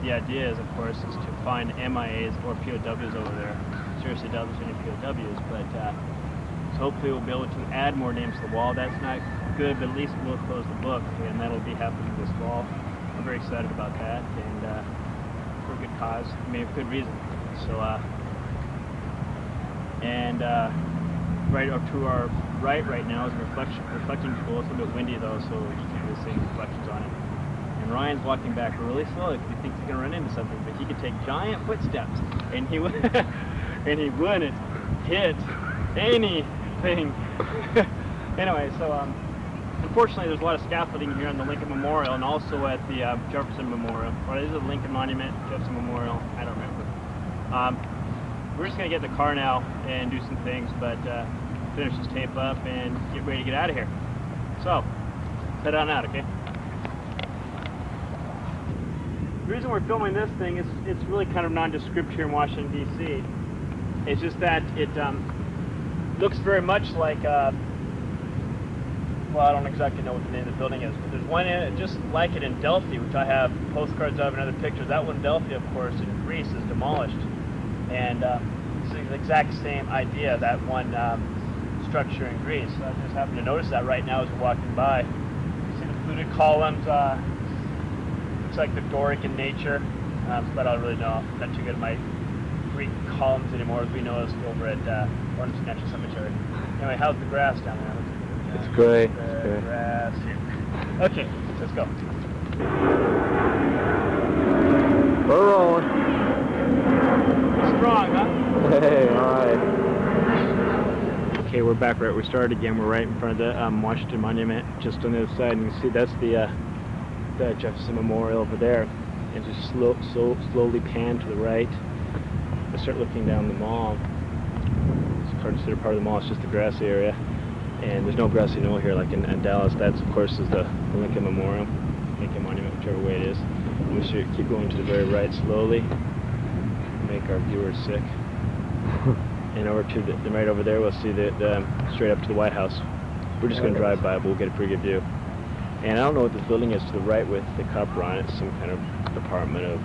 the idea is, of course, is to find MIAs or POWs over there. Seriously doubt there's any POWs, but so hopefully we'll be able to add more names to the wall. That's not good, but at least we'll close the book, and that'll be happening this fall. I'm very excited about that, and for a good cause, I mean, for good reason. So, right up to our right now is a reflecting pool. It's a little bit windy though, so you can't really see any reflections on it. And Ryan's walking back really slowly because he thinks he's gonna run into something, but he could take giant footsteps, and he would, and he wouldn't hit anything. Anyway, so unfortunately, there's a lot of scaffolding here on the Lincoln Memorial, and also at the Jefferson Memorial. Or is it the Lincoln Monument, Jefferson Memorial? I don't remember. We're just gonna get in the car now and do some things, but finish this tape up and get ready to get out of here. So, head on out, okay? The reason we're filming this thing is it's really kind of nondescript here in Washington, D.C. It's just that it looks very much like, well, I don't exactly know what the name of the building is, but there's one just like it in Delphi, which I have postcards of and other pictures. That one in Delphi, of course, in Greece is demolished. And it's the exact same idea, that one structure in Greece. So I just happened to notice that right now as we're walking by. You see the fluted columns, looks like the Doric in nature. That's about all I really know. I'm not too good at my Greek columns anymore, as we noticed over at Arlington Cemetary. Anyway, how's the grass down there? It's great. The grass here. Okay, let's go. We're rolling. Strong, huh? Hey, alright. Okay, we're back right where we started again. We're right in front of the Washington Monument, just on the other side. And you can see that's the Jefferson Memorial over there. And just slowly pan to the right. I start looking down the mall. It's hard to consider part of the mall. It's just the grassy area. And there's no grassy knoll here like in Dallas. That, of course, is the Lincoln Memorial, Lincoln Monument, whichever way it is. And we should keep going to the very right slowly. Make our viewers sick. And over to the right over there, we'll see the straight up to the White House. We're just going to drive by, but we'll get a pretty good view. And I don't know what this building is to the right with the copper on it. It's some kind of Department of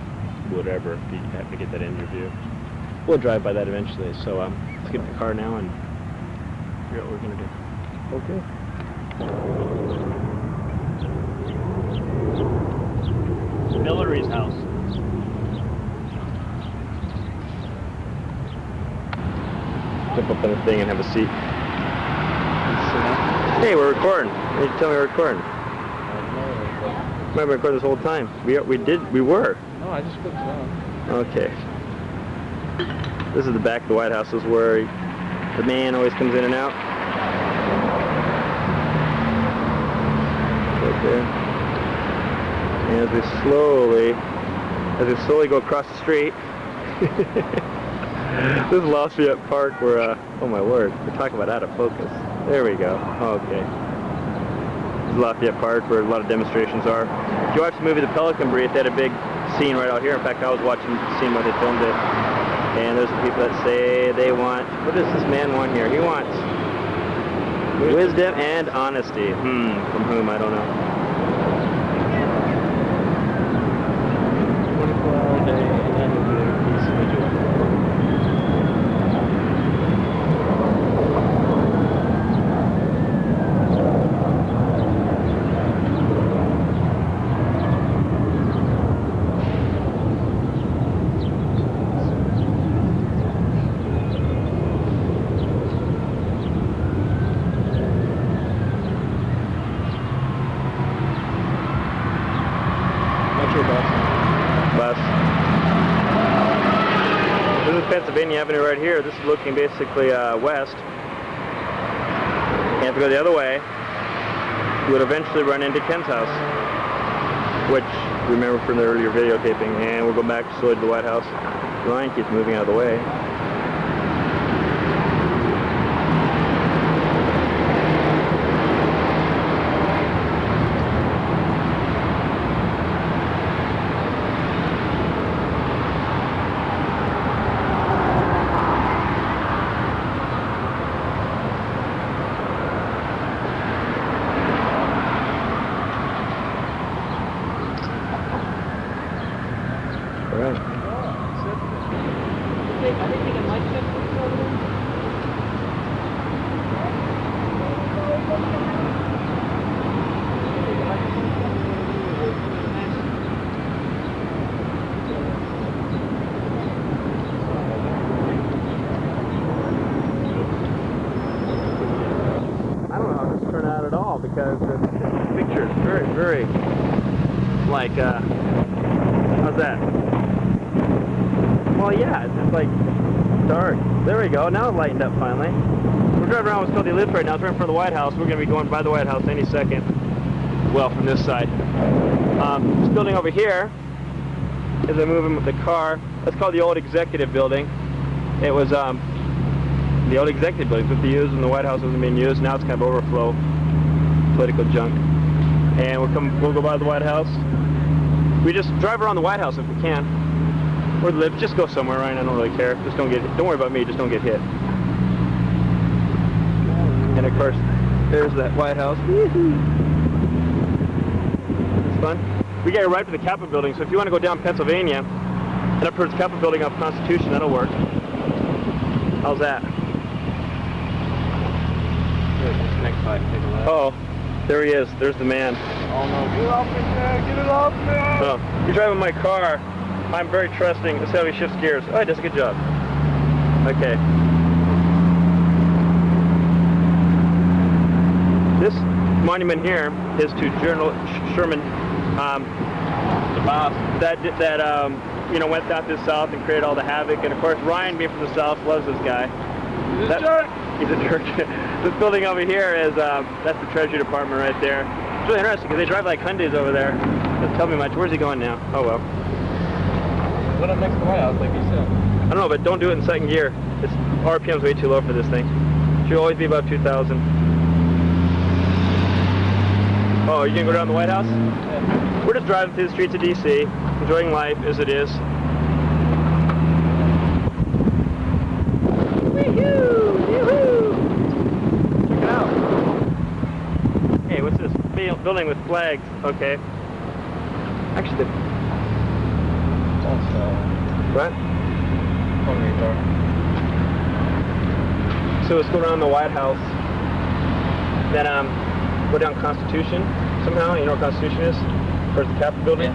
whatever if you happen to get that interview. We'll drive by that eventually. So let's get in the car now and figure out what we're gonna do. Okay. Hillary's house. Jump up on the thing and have a seat. Hey, we're recording. You tell me we're recording. Remember, recording this whole time. We were. No, I just clicked it on. Okay. This is the back of the White House. This is where the man always comes in and out. Right there. And as we slowly go across the street. This is Lafayette Park where, oh my word, we're talking about out of focus. There we go. Okay. This is Lafayette Park where a lot of demonstrations are. If you watch the movie The Pelican Brief, they had a big scene right out here. In fact, I was watching the scene where they filmed it. And there's the people that say they want, what does this man want here? He wants wisdom and honesty. From whom, I don't know. 24-hour day and nuclear peace vigil. Bus. This is Pennsylvania Avenue right here. This is looking basically west. And if you go the other way, you would eventually run into Ken's house, which you remember from the earlier videotaping. And we'll go back slowly to the White House. The line keeps moving out of the way. Because the picture is very, very, like, how's that? Well, yeah, it's like dark. There we go. Now it lightened up finally. We're driving around what's called the Ellipse right now. It's right in front of the White House. We're going to be going by the White House any second. Well, from this side. This building over here, as I move in with the car, that's called the old Executive Building. It was the old Executive Building, what they used when the White House wasn't being used. Now it's kind of overflow. Political junk. And we'll go by the White House. We just drive around the White House if we can. Or live, just go somewhere, Ryan, I don't really care. Just don't worry about me, just don't get hit. And of course, there's that White House. It's fun. We got right to the Capitol Building, so if you want to go down Pennsylvania and up towards the Capitol Building off Constitution, that'll work. How's that? Next slide, take a look. Oh, there he is. There's the man. Oh no, get it off me, man, get it off me! Oh, you're driving my car. I'm very trusting. Let's see how he shifts gears. Oh, he does a good job. Okay. This monument here is to General Sherman, The boss. that you know, went down to the South and created all the havoc. And of course, Ryan, being from the South, loves this guy. He's a jerk! He's a jerk. This building over here is, that's the Treasury Department right there. It's really interesting because they drive like Hyundais over there. Doesn't tell me much. Where's he going now? Oh well. Put him next to the White House, like you said. I don't know, but don't do it in second gear. This RPM's way too low for this thing. Should always be above 2,000. Oh, are you gonna go down the White House? Yeah. We're just driving through the streets of DC, enjoying life as it is. Woohoo! Yoo-hoo! Check it out. Hey, what's this? Building with flags. Okay. Actually, What? So let's go around the White House. Then go down Constitution somehow. You know where Constitution is? Where's the Capitol building?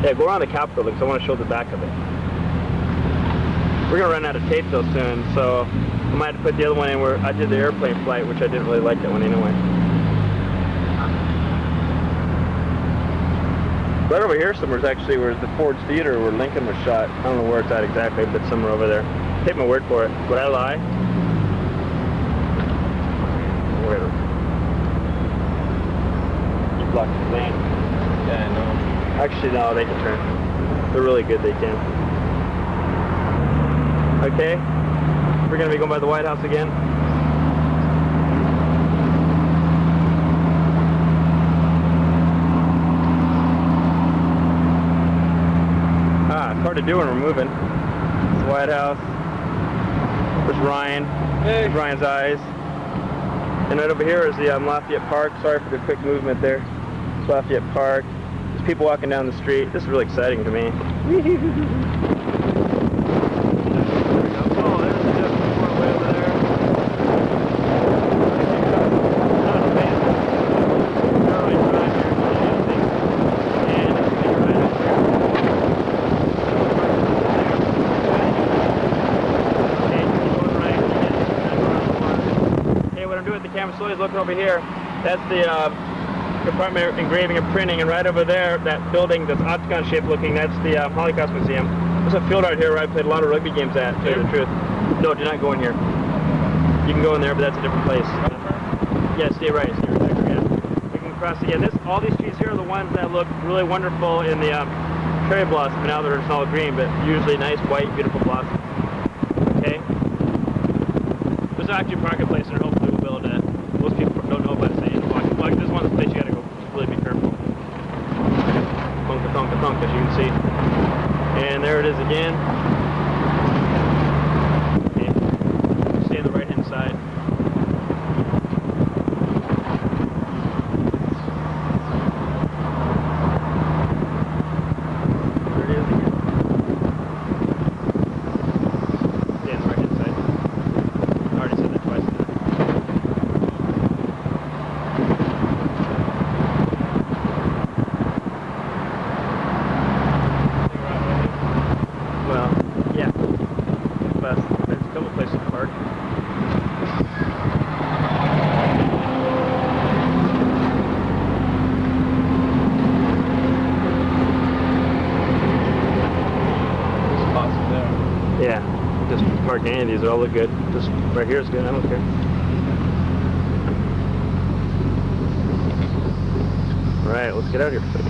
Yeah, go around the Capitol building because I want to show the back of it. We're gonna run out of tape though soon, so I might have to put the other one in where I did the airplane flight, which I didn't really like that one anyway. Right over here somewhere is actually where the Ford's Theater where Lincoln was shot. I don't know where it's at exactly, but it's somewhere over there. Take my word for it. Would I lie? Wait. You blocked the lane. Yeah, I know. Actually, no, they can turn. They're really good, they can. Okay, we're going to be going by the White House again. It's hard to do when we're moving. It's the White House. There's Ryan. Hey. There's Ryan's eyes. And right over here is the Lafayette Park. Sorry for the quick movement there. It's Lafayette Park. There's people walking down the street. This is really exciting to me. Slowly looking over here. That's the Department of Engraving and Printing, and right over there, that building that's octagon shaped looking, that's the Holocaust Museum. There's a field out here where I played a lot of rugby games at, to tell you the truth. No, do not go in here. You can go in there, but that's a different place. Yeah, stay right there. Yeah. We can cross it. Yeah, all these trees here are the ones that look really wonderful in the cherry blossom, and now they're just all green, but usually nice, white, beautiful blossom. Okay? There's actually a marketplace there, hopefully we'll be able to. Most people don't know about it, saying walking. Like, this is one of the places you gotta go really be careful. Thonka, thonka, thonka, as you can see. And there it is again. Okay. Stay on the right hand side. There it is again. Stay on the right hand side. I already said that twice. Yeah, just park any of these, they all look good. Just right here is good, I don't care. Right, let's get out of here.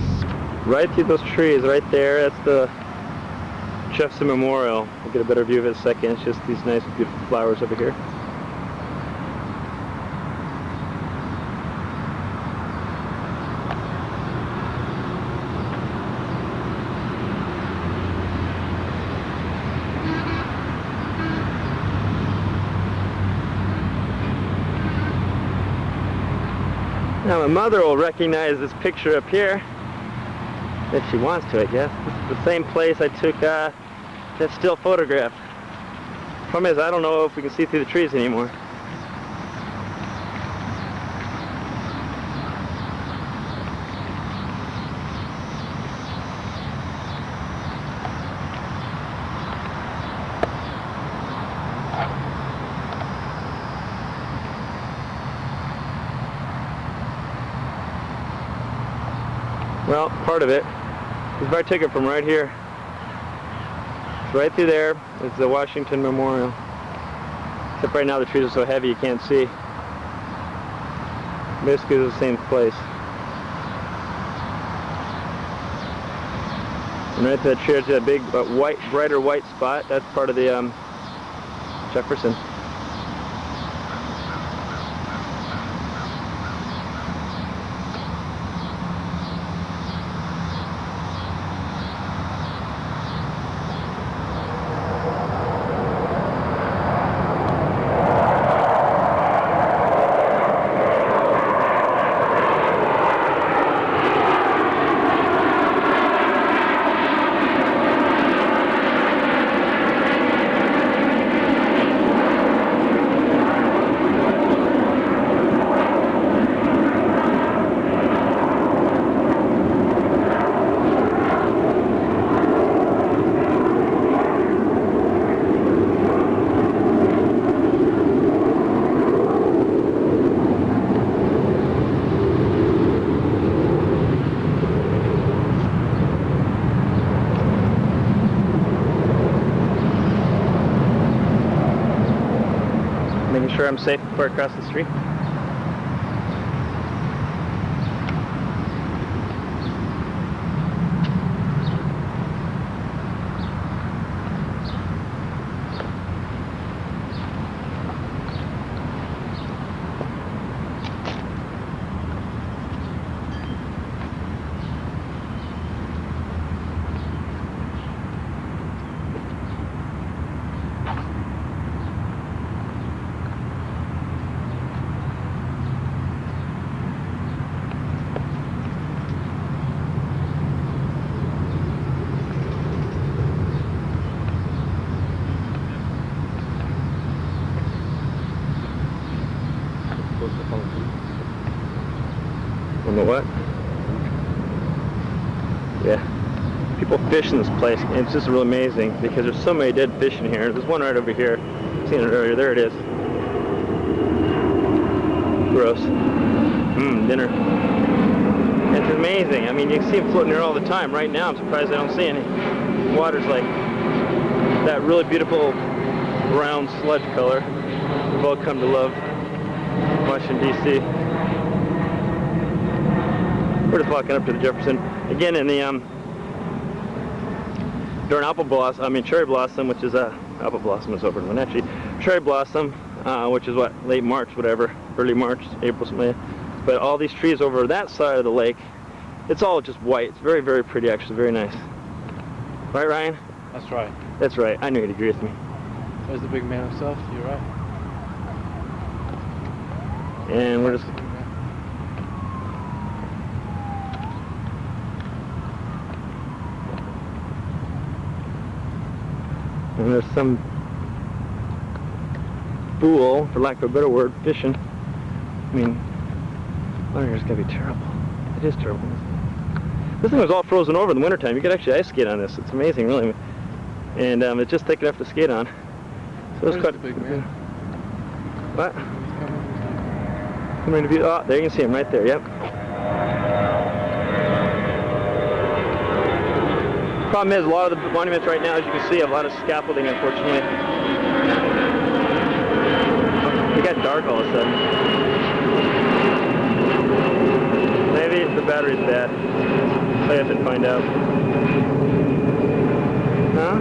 Right through those trees, right there, that's the Jefferson Memorial. We'll get a better view of it in a second. It's just these nice, beautiful flowers over here. Now my mother will recognize this picture up here, if she wants to, I guess. This is the same place I took that still photograph. Problem is, I don't know if we can see through the trees anymore. Well, part of it is if I take it from right here, it's right through there, it's the Washington Memorial. Except right now the trees are so heavy you can't see. Basically it's the same place. And right to that tree, there's that big white, brighter white spot. That's part of the Jefferson. Make sure I'm safe before I cross the street. On the what? Yeah. People fish in this place, and it's just really amazing because there's so many dead fish in here. There's one right over here. I've seen it earlier. There it is. Gross. Dinner. It's amazing. I mean, you can see them floating there all the time. Right now, I'm surprised I don't see any. The water's like that really beautiful brown sludge color we've all come to love Washington, D.C. We're just walking up to the Jefferson again in the during cherry blossom, which is apple blossom is over in Wenatchee. Cherry blossom, which is what, late March, whatever, early March, April, something like that. But all these trees over that side of the lake, it's all just white. It's very, very pretty, actually, very nice. Right, Ryan? That's right. That's right. I knew you'd agree with me. There's the big man himself. You're right. And we're just. And there's some fool, for lack of a better word, fishing. I mean, water here's gotta be terrible. It is terrible. This thing was all frozen over in the wintertime. You could actually ice skate on this. It's amazing, really. And it's just thick enough to skate on. So it's quite the big man. What? Coming to view. Oh, there you can see him right there. Yep. Problem is, a lot of the monuments right now, as you can see, have a lot of scaffolding, unfortunately. It got dark all of a sudden. Maybe the battery's bad. I have to find out. Huh?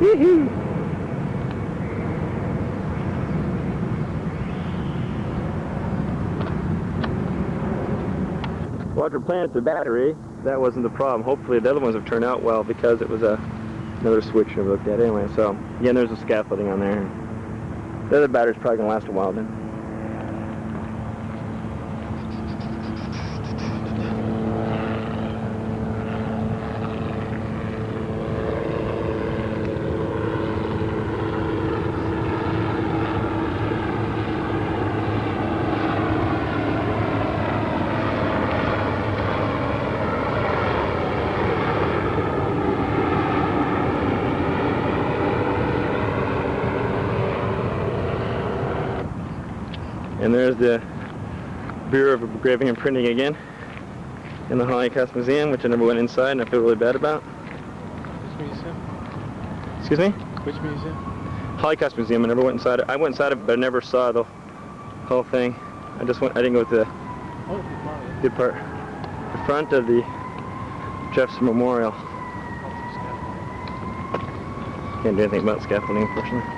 Woohoo! Well, after playing with the battery, that wasn't the problem. Hopefully the other ones have turned out well because it was another switch we looked at anyway. So again, there's a scaffolding on there. The other battery's probably gonna last a while then. And there's the Bureau of Engraving and Printing again in the Holocaust Museum, which I never went inside and I feel really bad about. Which museum? Excuse me? Which museum? Holocaust Museum. I never went inside it. I went inside it, but I never saw the whole thing. I didn't go with the good part. The front of the Jefferson Memorial. Can't do anything about scaffolding, unfortunately.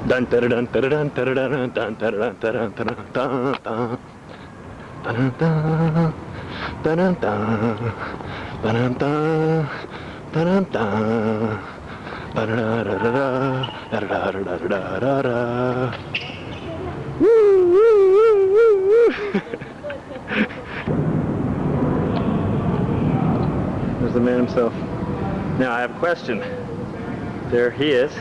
Dun dun dun dun dun dun dun dun dun dun dun dun dun dun dun. There's the man himself. Now I have a question. There he is.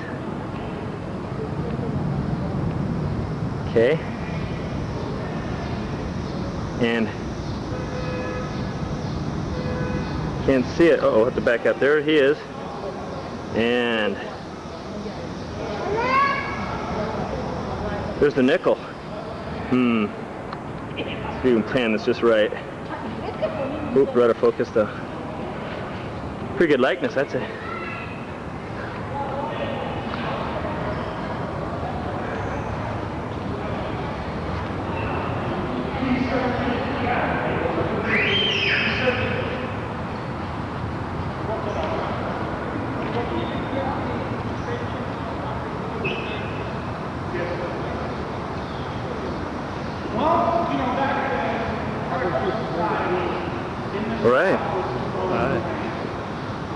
Okay. And can't see it. Uh-oh, I have to back up. There he is. And there's the nickel. See if we can plan this just right. Oop, right of focus though. Pretty good likeness, I'd say. All right.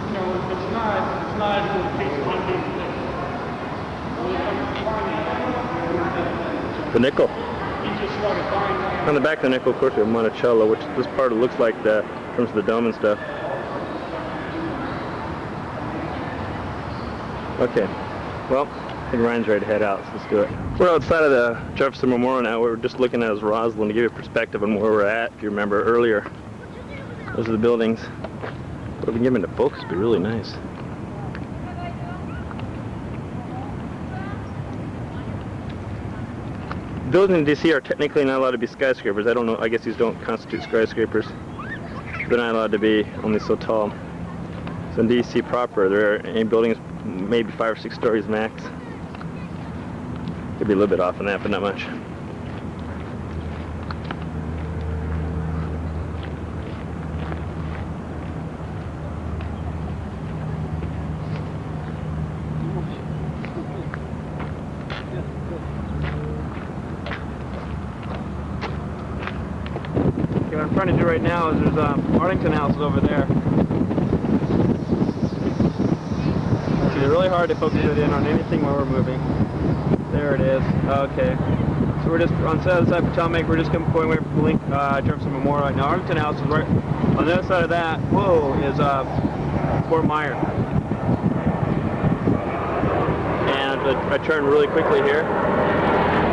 You know, it's not a case of The nickel. he just started buying. On the back of the nickel, of course, we have Monticello, which this part looks like the, in terms of the dome and stuff. Okay. Well, I think Ryan's ready to head out, so let's do it. We're outside of the Jefferson Memorial now. We're just looking at his Roslyn to give you a perspective on where we're at, if you remember earlier. Those are the buildings. But if we can get them into focus, it'd be really nice. Buildings in DC are technically not allowed to be skyscrapers. I don't know, I guess these don't constitute skyscrapers. They're not allowed to be only so tall. So in DC proper, there are any buildings maybe 5 or 6 stories max. Could be a little bit off on that, but not much. Okay, what I'm trying to do right now is there's Arlington houses over there. It's really hard to focus it in on anything while we're moving. There it is. Okay. So we're just on the other side of Potomac. We're just going away from the link Jefferson Memorial right now. Arlington House is right on the other side of that. Whoa, is Fort Myer. And I turn really quickly here.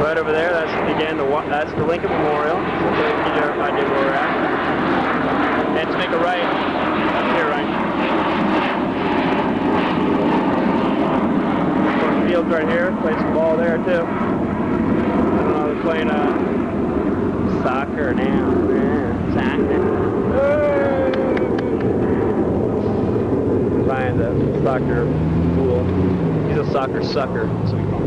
Right over there, that's again that's the Lincoln Memorial. So you get your idea where we're at. And to make a right here, right. Fields right here, play some ball there too. I don't know, they're playing soccer now. Yeah, soccer. Playing the soccer pool. He's a soccer sucker, so we call him.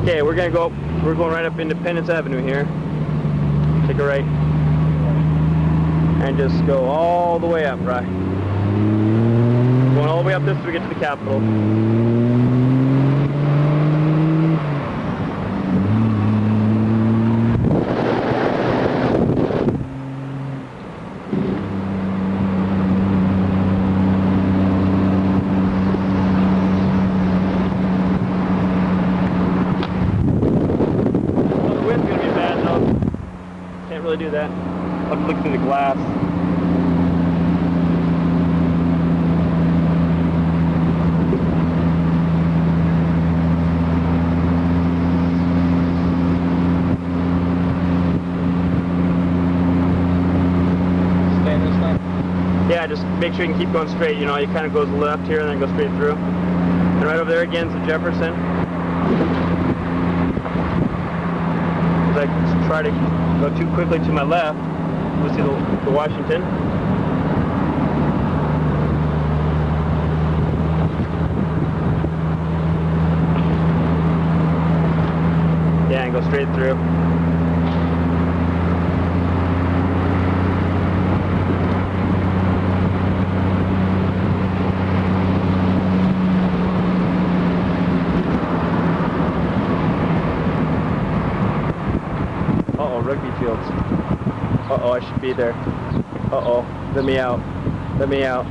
Okay, we're going right up Independence Avenue here. Take a right. And just go all the way up, right? Going all the way up this till we get to the Capitol. Well, the wind's gonna be bad though. Can't really do that. I'll have to look through the glass. Yeah, just make sure you can keep going straight. You know, it kind of goes left here and then goes straight through. And right over there again is the Jefferson. As I try to go too quickly to my left, you'll see the Washington. Yeah, and go straight through. Rugby fields. Uh-oh, I should be there. Uh-oh, let me out. Let me out.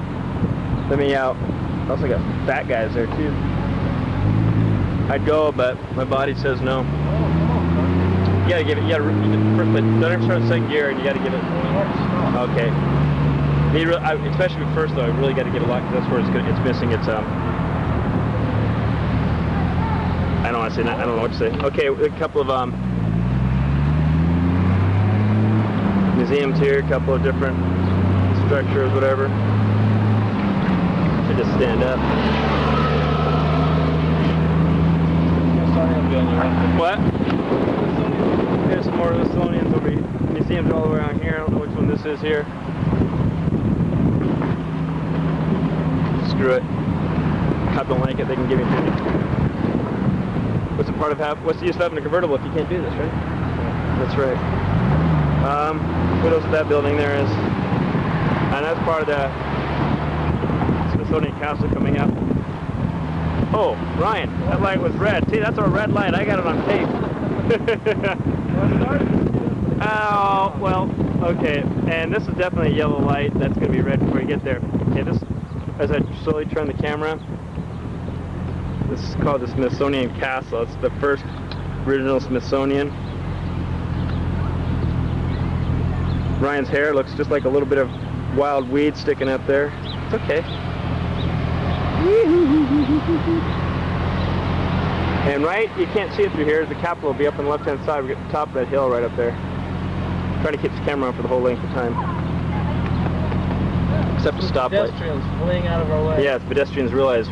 Let me out. Also got fat guys there too. I'd go, but my body says no. You gotta give it, first, but don't ever start second gear and you gotta give it. Okay. Especially with first though, I really gotta give it a lot because that's where it's missing its, I don't want to say, I don't know what to say. Okay, a couple of, museums here, a couple of different structures, whatever. Should just stand up. What? There's some more Smithsonian's over here. Museums all the way around here. I don't know which one this is here. Screw it. If I don't like it, they can give me 50. What's the use of having a convertible if you can't do this, right? That's right. What else is that building there is? And that's part of the Smithsonian Castle coming up. Oh, Ryan, that light was red. See, that's a red light. I got it on tape. Oh, well, okay. And this is definitely a yellow light. That's going to be red before you get there. Okay, this, as I slowly turn the camera, this is called the Smithsonian Castle. It's the first original Smithsonian. Ryan's hair looks just like a little bit of wild weed sticking up there. It's okay. And right, you can't see it through here. The Capitol will be up on the left-hand side. We're at the top of that hill right up there. Trying to keep the camera on for the whole length of time. Except for stoplight. Pedestrians fleeing out of our way. Yeah, pedestrians realize.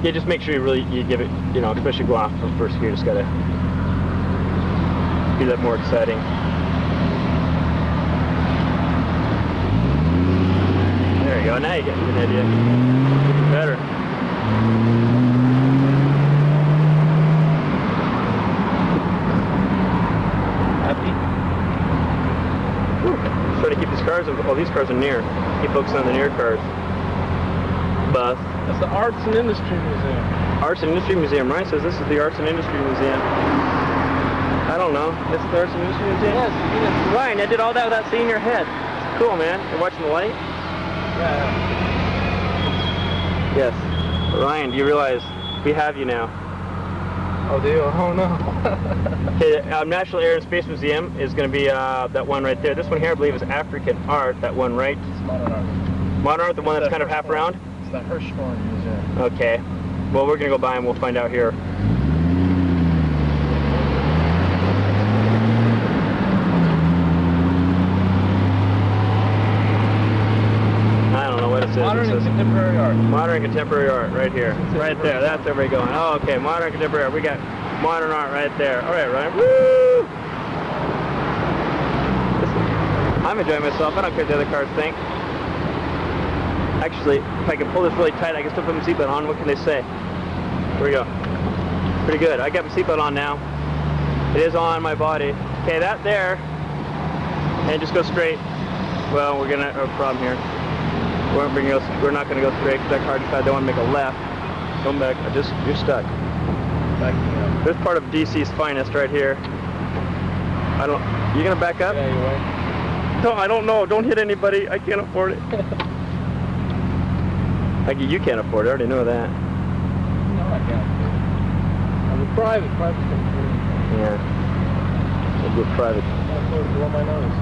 Yeah, just make sure you give it, you know, especially go off from first gear. Just gotta be that more exciting. There you go. Now you get an idea. Even better. Happy? Try to keep these cars. Oh, these cars are near. Keep focusing on the near cars. Bus. That's the Arts and Industry Museum. Arts and Industry Museum. Ryan says this is the Arts and Industry Museum. I don't know. This is the Arts and Industry Museum? Yes. Ryan, I did all that without seeing your head. It's cool, man. You're watching the light? Yeah. Yes. Ryan, do you realize we have you now? Oh, do you? Oh, no. Okay, National Air and Space Museum is going to be that one right there. This one here, I believe, is African art. That one, right? It's modern art. Modern art, the one that's kind of half round? It's the Hirshhorn Museum. Okay. Well, we're going to go by and we'll find out here. I don't know what it says. Modern and contemporary art. Modern and contemporary art, right here. Right there. That's where we're going. Oh, okay. Modern and contemporary art. We got modern art right there. All right, Ryan. Woo! I'm enjoying myself. I don't care what the other cars think. Actually, if I can pull this really tight, I can still put my seatbelt on. What can they say? Here we go. Pretty good. I got my seatbelt on now. It is on my body. Okay, that there. And just go straight. Well, we're going to have a problem here. We're not going to go straight because that car decided they want to make a left. Come back. You're stuck. Backing up. This part of DC's finest right here. You going to back up? Yeah, you will. No, I don't know. Don't hit anybody. I can't afford it. You can't afford it. I already know that. No, I can't. I'm a private company. Yeah. We'll do it private. I can't afford to blow my nose.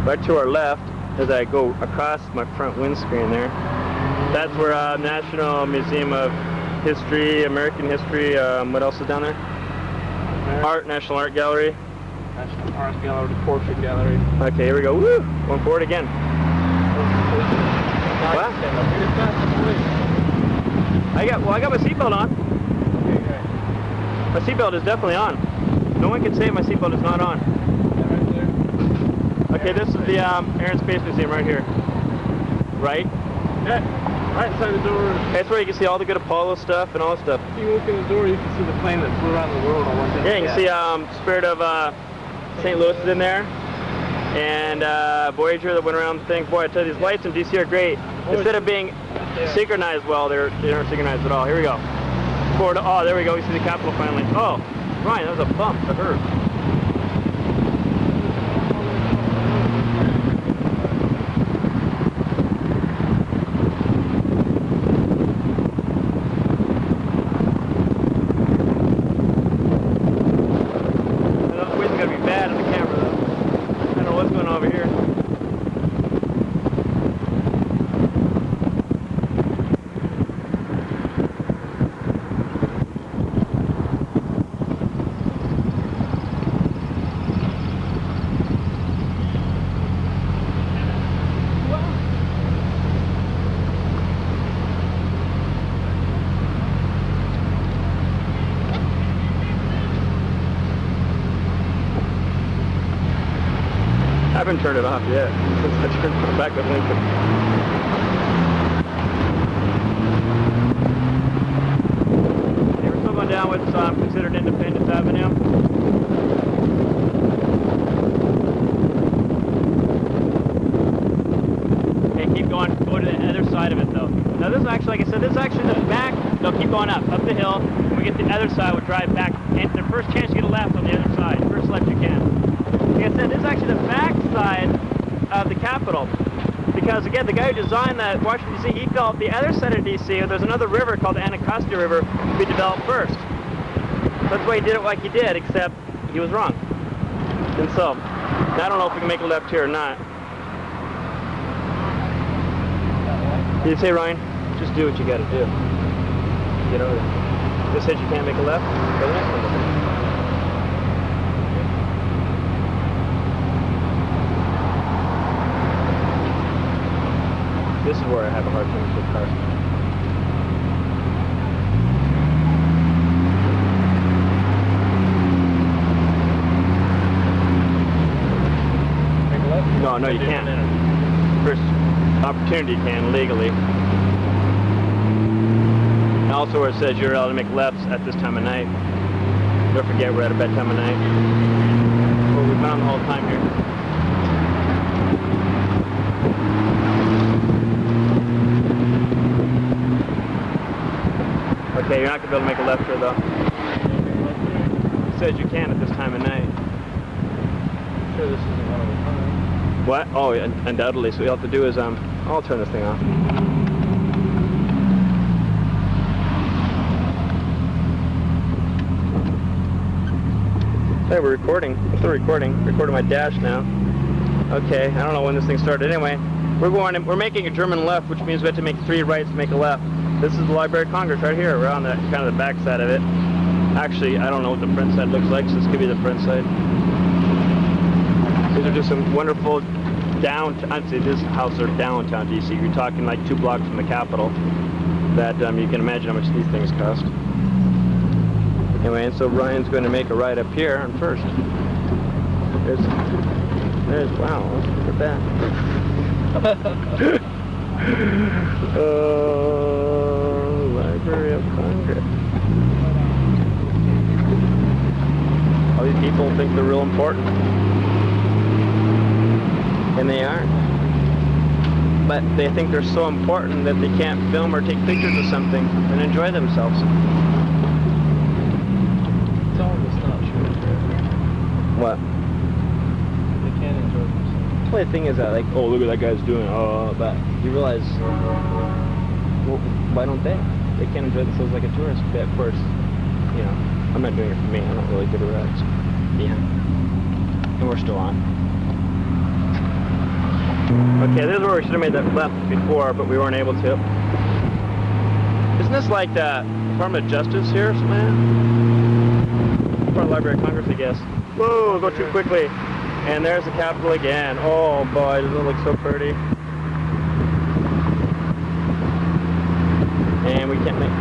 Right to our left, as I go across my front windscreen there, that's where National Museum of History, American History, what else is down there? Art, National Art Gallery. National Art Gallery, Portrait Gallery. Okay, here we go. Woo! Going forward again. What? I got my seatbelt on. Okay, great. My seatbelt is definitely on. No one can say my seatbelt is not on. Yeah, right there. Okay, this is the Air and Space Museum right here. Right? Yeah, right inside the door. That's where you can see all the good Apollo stuff and all that stuff. If you look in the door, you can see the plane that flew around the world on one day. Yeah, you can see Spirit of St. Louis is in there. And Voyager that went around the thing. Boy, I tell you, these lights in DC are great. Instead of being synchronized well, they aren't synchronized at all. Here we go. Forward. Oh, there we go. We see the Capitol finally. Oh, Ryan, that was a bump to her. haven't turned it off yet since I turned it back with Lincoln. Okay, we're still going down what's considered Independence Avenue. Okay, keep going. Go to the other side of it though. Now this is actually, like I said, this is actually the back. No, keep going up the hill. When we get to the other side, we'll drive back. And the first chance you get a left on the other side. First left you can. Like I said, this is actually the back side of the Capitol. Because again, the guy who designed that Washington D.C., he felt the other side of D.C., there's another river called the Anacostia River, to be developed first. That's why he did it like he did, except he was wrong. And so, I don't know if we can make a left here or not. Did you say, Ryan? Just do what you gotta do. Get over there. Just said you can't make a left? Go to the next one. This is where I have a hard time with the car. Make a left? No, you can't. First opportunity you can, legally. And also where it says you're allowed to make lefts at this time of night. Don't forget we're at a bad time of night. Well, we've been on the whole time here. Okay, you're not going to be able to make a left here though. It says you can at this time of night. I'm sure this isn't one of the times. What? Oh, undoubtedly. So what you'll have to do is, I'll turn this thing off. Hey, we're recording. I'm still recording. Recording my dash now. Okay, I don't know when this thing started. Anyway, we're making a German left, which means we have to make 3 rights to make a left. This is the Library of Congress right here. We're on the kind of the back side of it. Actually, I don't know what the front side looks like, so this could be the front side. These are just some wonderful downtown. I'd say this house are downtown DC. You're talking like 2 blocks from the Capitol. That you can imagine how much these things cost. Anyway, and so Ryan's going to make a right up here on first. There's wow, look at that. Library of Congress. All these people think they're real important. And they aren't. But they think they're so important that they can't film or take pictures of something and enjoy themselves. Tell them it's not true. What? They can't enjoy themselves. Well, the thing is that, like, oh, look what that guy's doing. Oh, but you realize, well, why don't they? They can't enjoy themselves like a tourist. But of course, you know, I'm not doing it for me. I don't really give a rat's. Yeah. And we're still on. Okay, this is where we should have made that left before, but we weren't able to. Isn't this like the Department of Justice here or something? Or Library of Congress, I guess. Whoa, go too quickly. And there's the Capitol again. Oh boy, doesn't it look so pretty? And we can't make...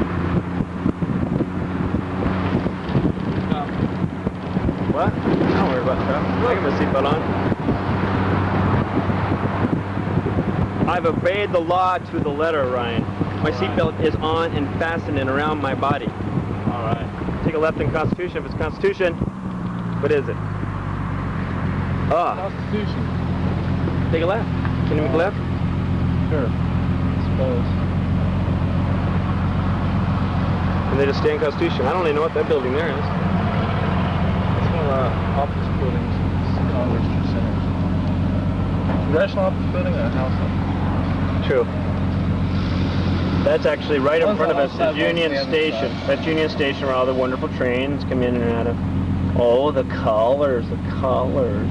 What? Don't worry about that. I got my seatbelt on. I've obeyed the law to the letter, Ryan. My seatbelt is on and fastened and around my body. All right. Take a left in Constitution. If it's Constitution, what is it? Ah. Constitution. Take a left. Can you make a left? Sure. I suppose. And they just stay in Constitution. I don't even know what that building there is. It's one of the office buildings. It's Congress Center. Congressional office building or a house office? True. That's actually right in front of us, is Union Station. That's Union Station where all the wonderful trains come in and out of. Oh, the colors, the colors.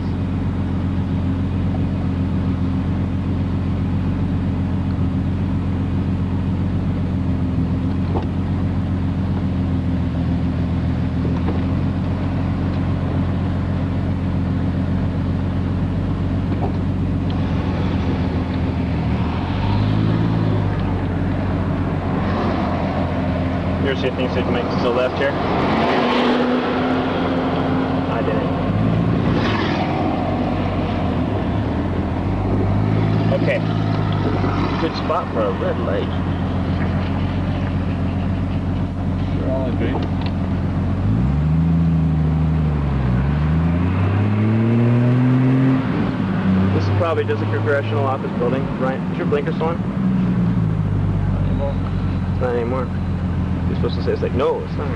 Here's your thing so you can make this to the left here. I did it. Okay. Good spot for a red light. They're all in green. This is probably just a congressional office building. Ryan, is your blinkers on? Not anymore. It's not anymore. You're supposed to say it's like, no, it's not.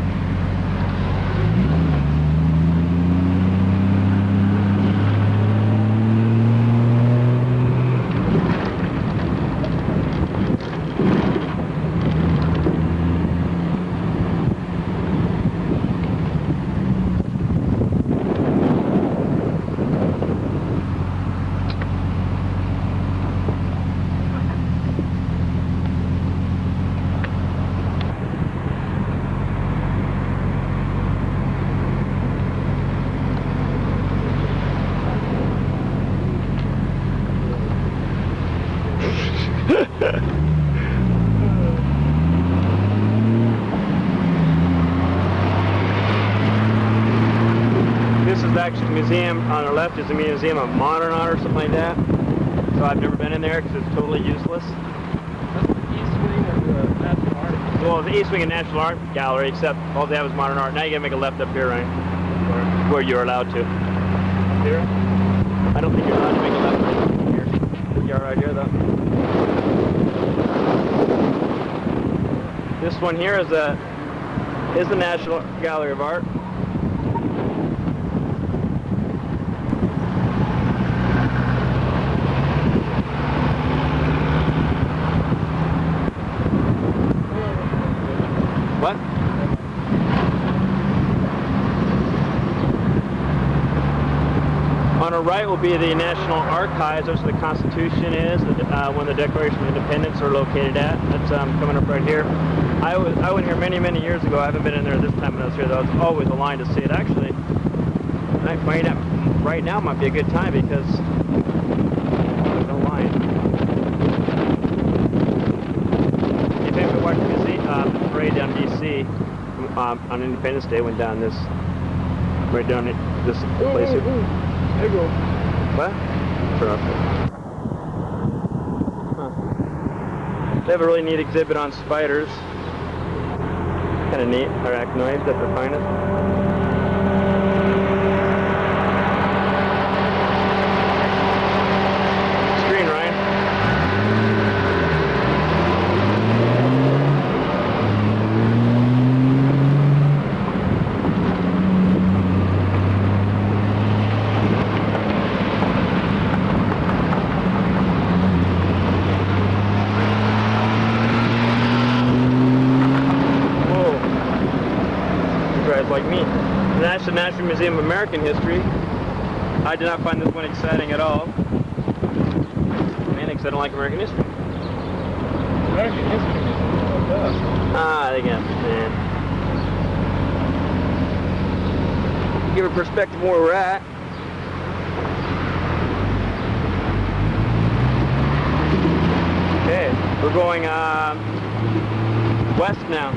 This is actually a museum. On the left is a museum of modern art or something like that. So I've never been in there because it's totally useless. That's the east wing of the National Art. Well, it's the East Wing and National Art Gallery, except all they have is modern art. Now you gotta make a left up here, right? Where you're allowed to. Here? I don't think you're allowed to make a left here. You're right here, though. This one here is the National Gallery of Art. What? On our right will be the National Archives. That's where the Constitution is, when the Declaration of Independence are located at. That's coming up right here. I went here many, many years ago. I haven't been in there this time when I was here, though. It's always a line to see it. Actually, right now might be a good time because there's no line. If you ever watched the parade down D.C. On Independence Day, went down this, right down this place here. There you go. What? Turn off there. Huh. They have a really neat exhibit on spiders. Kind of neat, arachnoids at their finest. Screen, Ryan. Like me. And that's the National Museum of American History. I did not find this one exciting at all. Mainly because I don't like American history. American history is I think man. Give a perspective where we're at. Okay, we're going west now.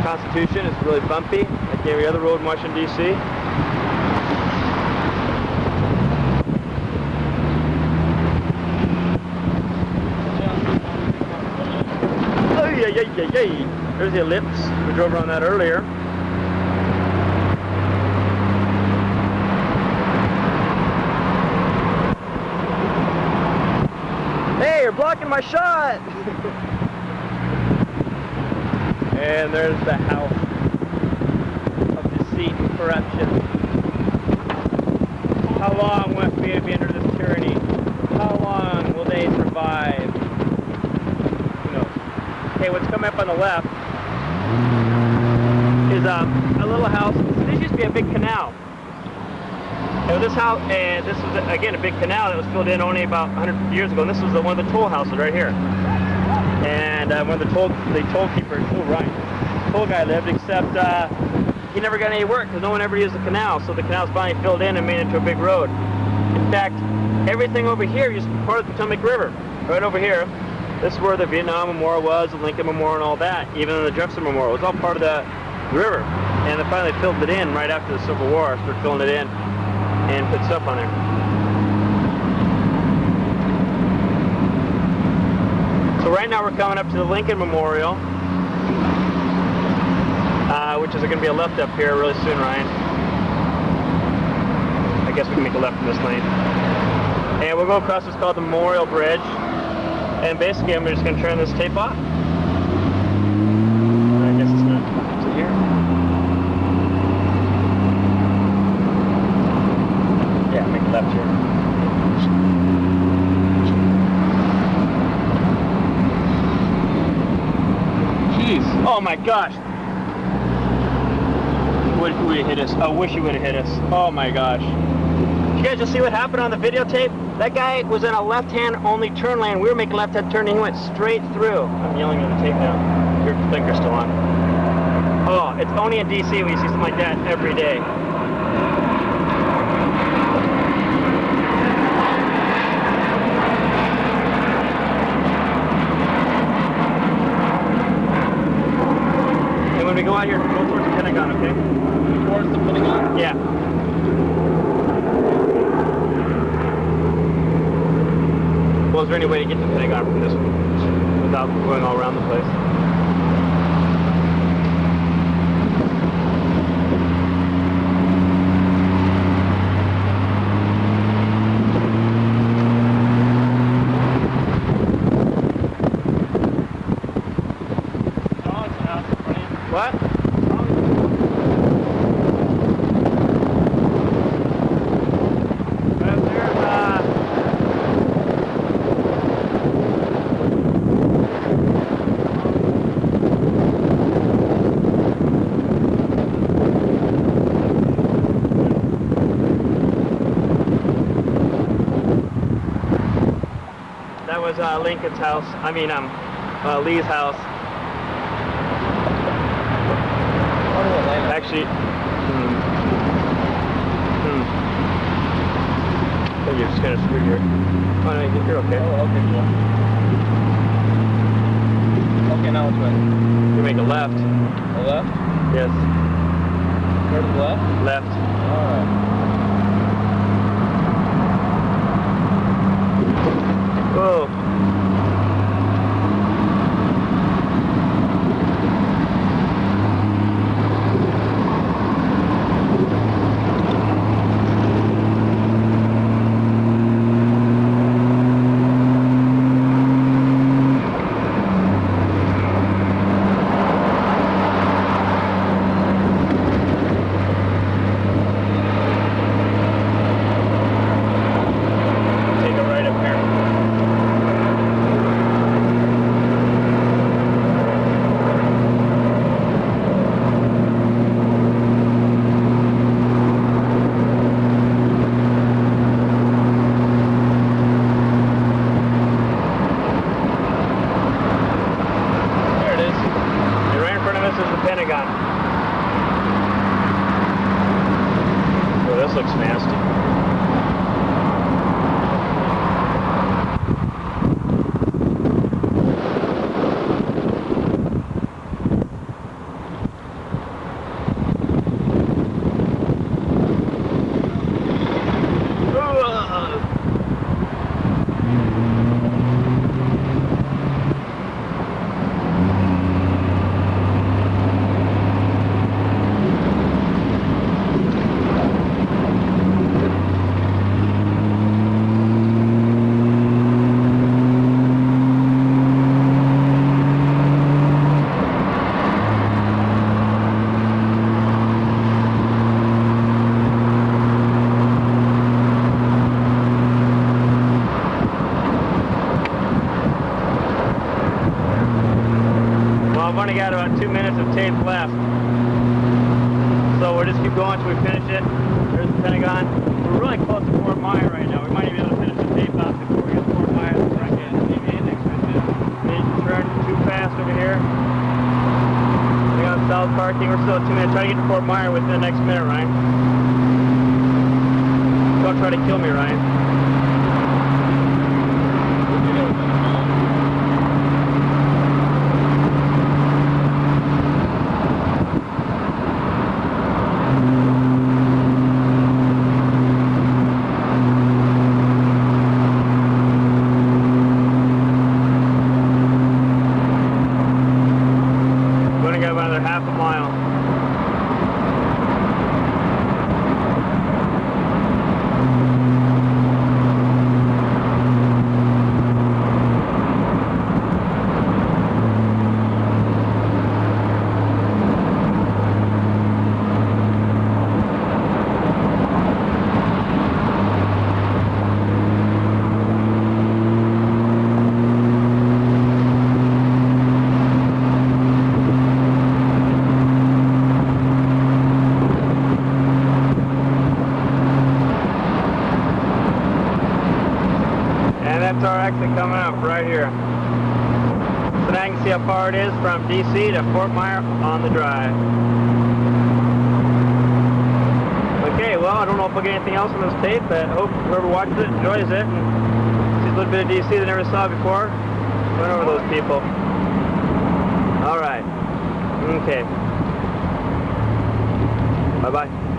Constitution, it's really bumpy, like every other road in Washington, D.C. Oh, yeah. There's the ellipse. We drove around that earlier. Hey, you're blocking my shot! And there's the house of deceit and corruption. How long will we be under this tyranny? How long will they survive? Who knows? Okay, what's coming up on the left is a little house. This used to be a big canal. And this house, this was again a big canal that was filled in only about 150 years ago. And this was one of the toll houses right here. And one of the toll keepers, Ryan, toll guy lived, except he never got any work because no one ever used the canal. So the canal's finally filled in and made it into a big road. In fact, everything over here used to be part of the Potomac River. Right over here, this is where the Vietnam Memorial was, the Lincoln Memorial and all that. Even the Jefferson Memorial, it was all part of the river. And they finally filled it in right after the Civil War. Started filling it in and put stuff on there. So right now we're coming up to the Lincoln Memorial, which is going to be a left up here really soon, Ryan. I guess we can make a left from this lane. And we'll go across what's called the Memorial Bridge. And basically I'm just going to turn this tape off. I guess it's not to here. Yeah, make a left here. Jeez. Oh my gosh. Would have hit us. I wish he would have hit us. Oh my gosh. Did you guys just see what happened on the videotape? That guy was in a left-hand only turn lane. We were making left-hand turn and he went straight through. I'm yelling at the tape now. Your blinker's still on. Oh, it's only in DC when you see something like that every day. And when we go out here, go towards the Pentagon, okay? Towards the Pentagon? Yeah. Well, is there any way to get to the Pentagon from this one without going all around the place? What? That was Lincoln's house. I mean, Lee's house. Actually, I think you're just kind of screwed here. Oh no, you're okay. Oh, okay, cool. Okay, now which way? You make a left. A left? Yes. Where's the left? Left. Alright. Whoa. Pentagon. Oh, this looks nasty. I've only got about 2 minutes of tape left. So we'll just keep going until we finish it. There's the Pentagon. We're really close to Fort Myer right now. We might even be able to finish the tape out before we get to Fort Myer. That's where I get maybe turn too fast over here. We got south parking. We're still at 2 minutes. Try to get to Fort Myer within the next minute, Ryan. Don't try to kill me, Ryan. So now you can see how far it is from DC to Fort Myer on the drive. Okay, well, I don't know if we'll get anything else on this tape, but I hope whoever watches it enjoys it and sees a little bit of DC they never saw before. Run over those people. All right. Okay. Bye-bye.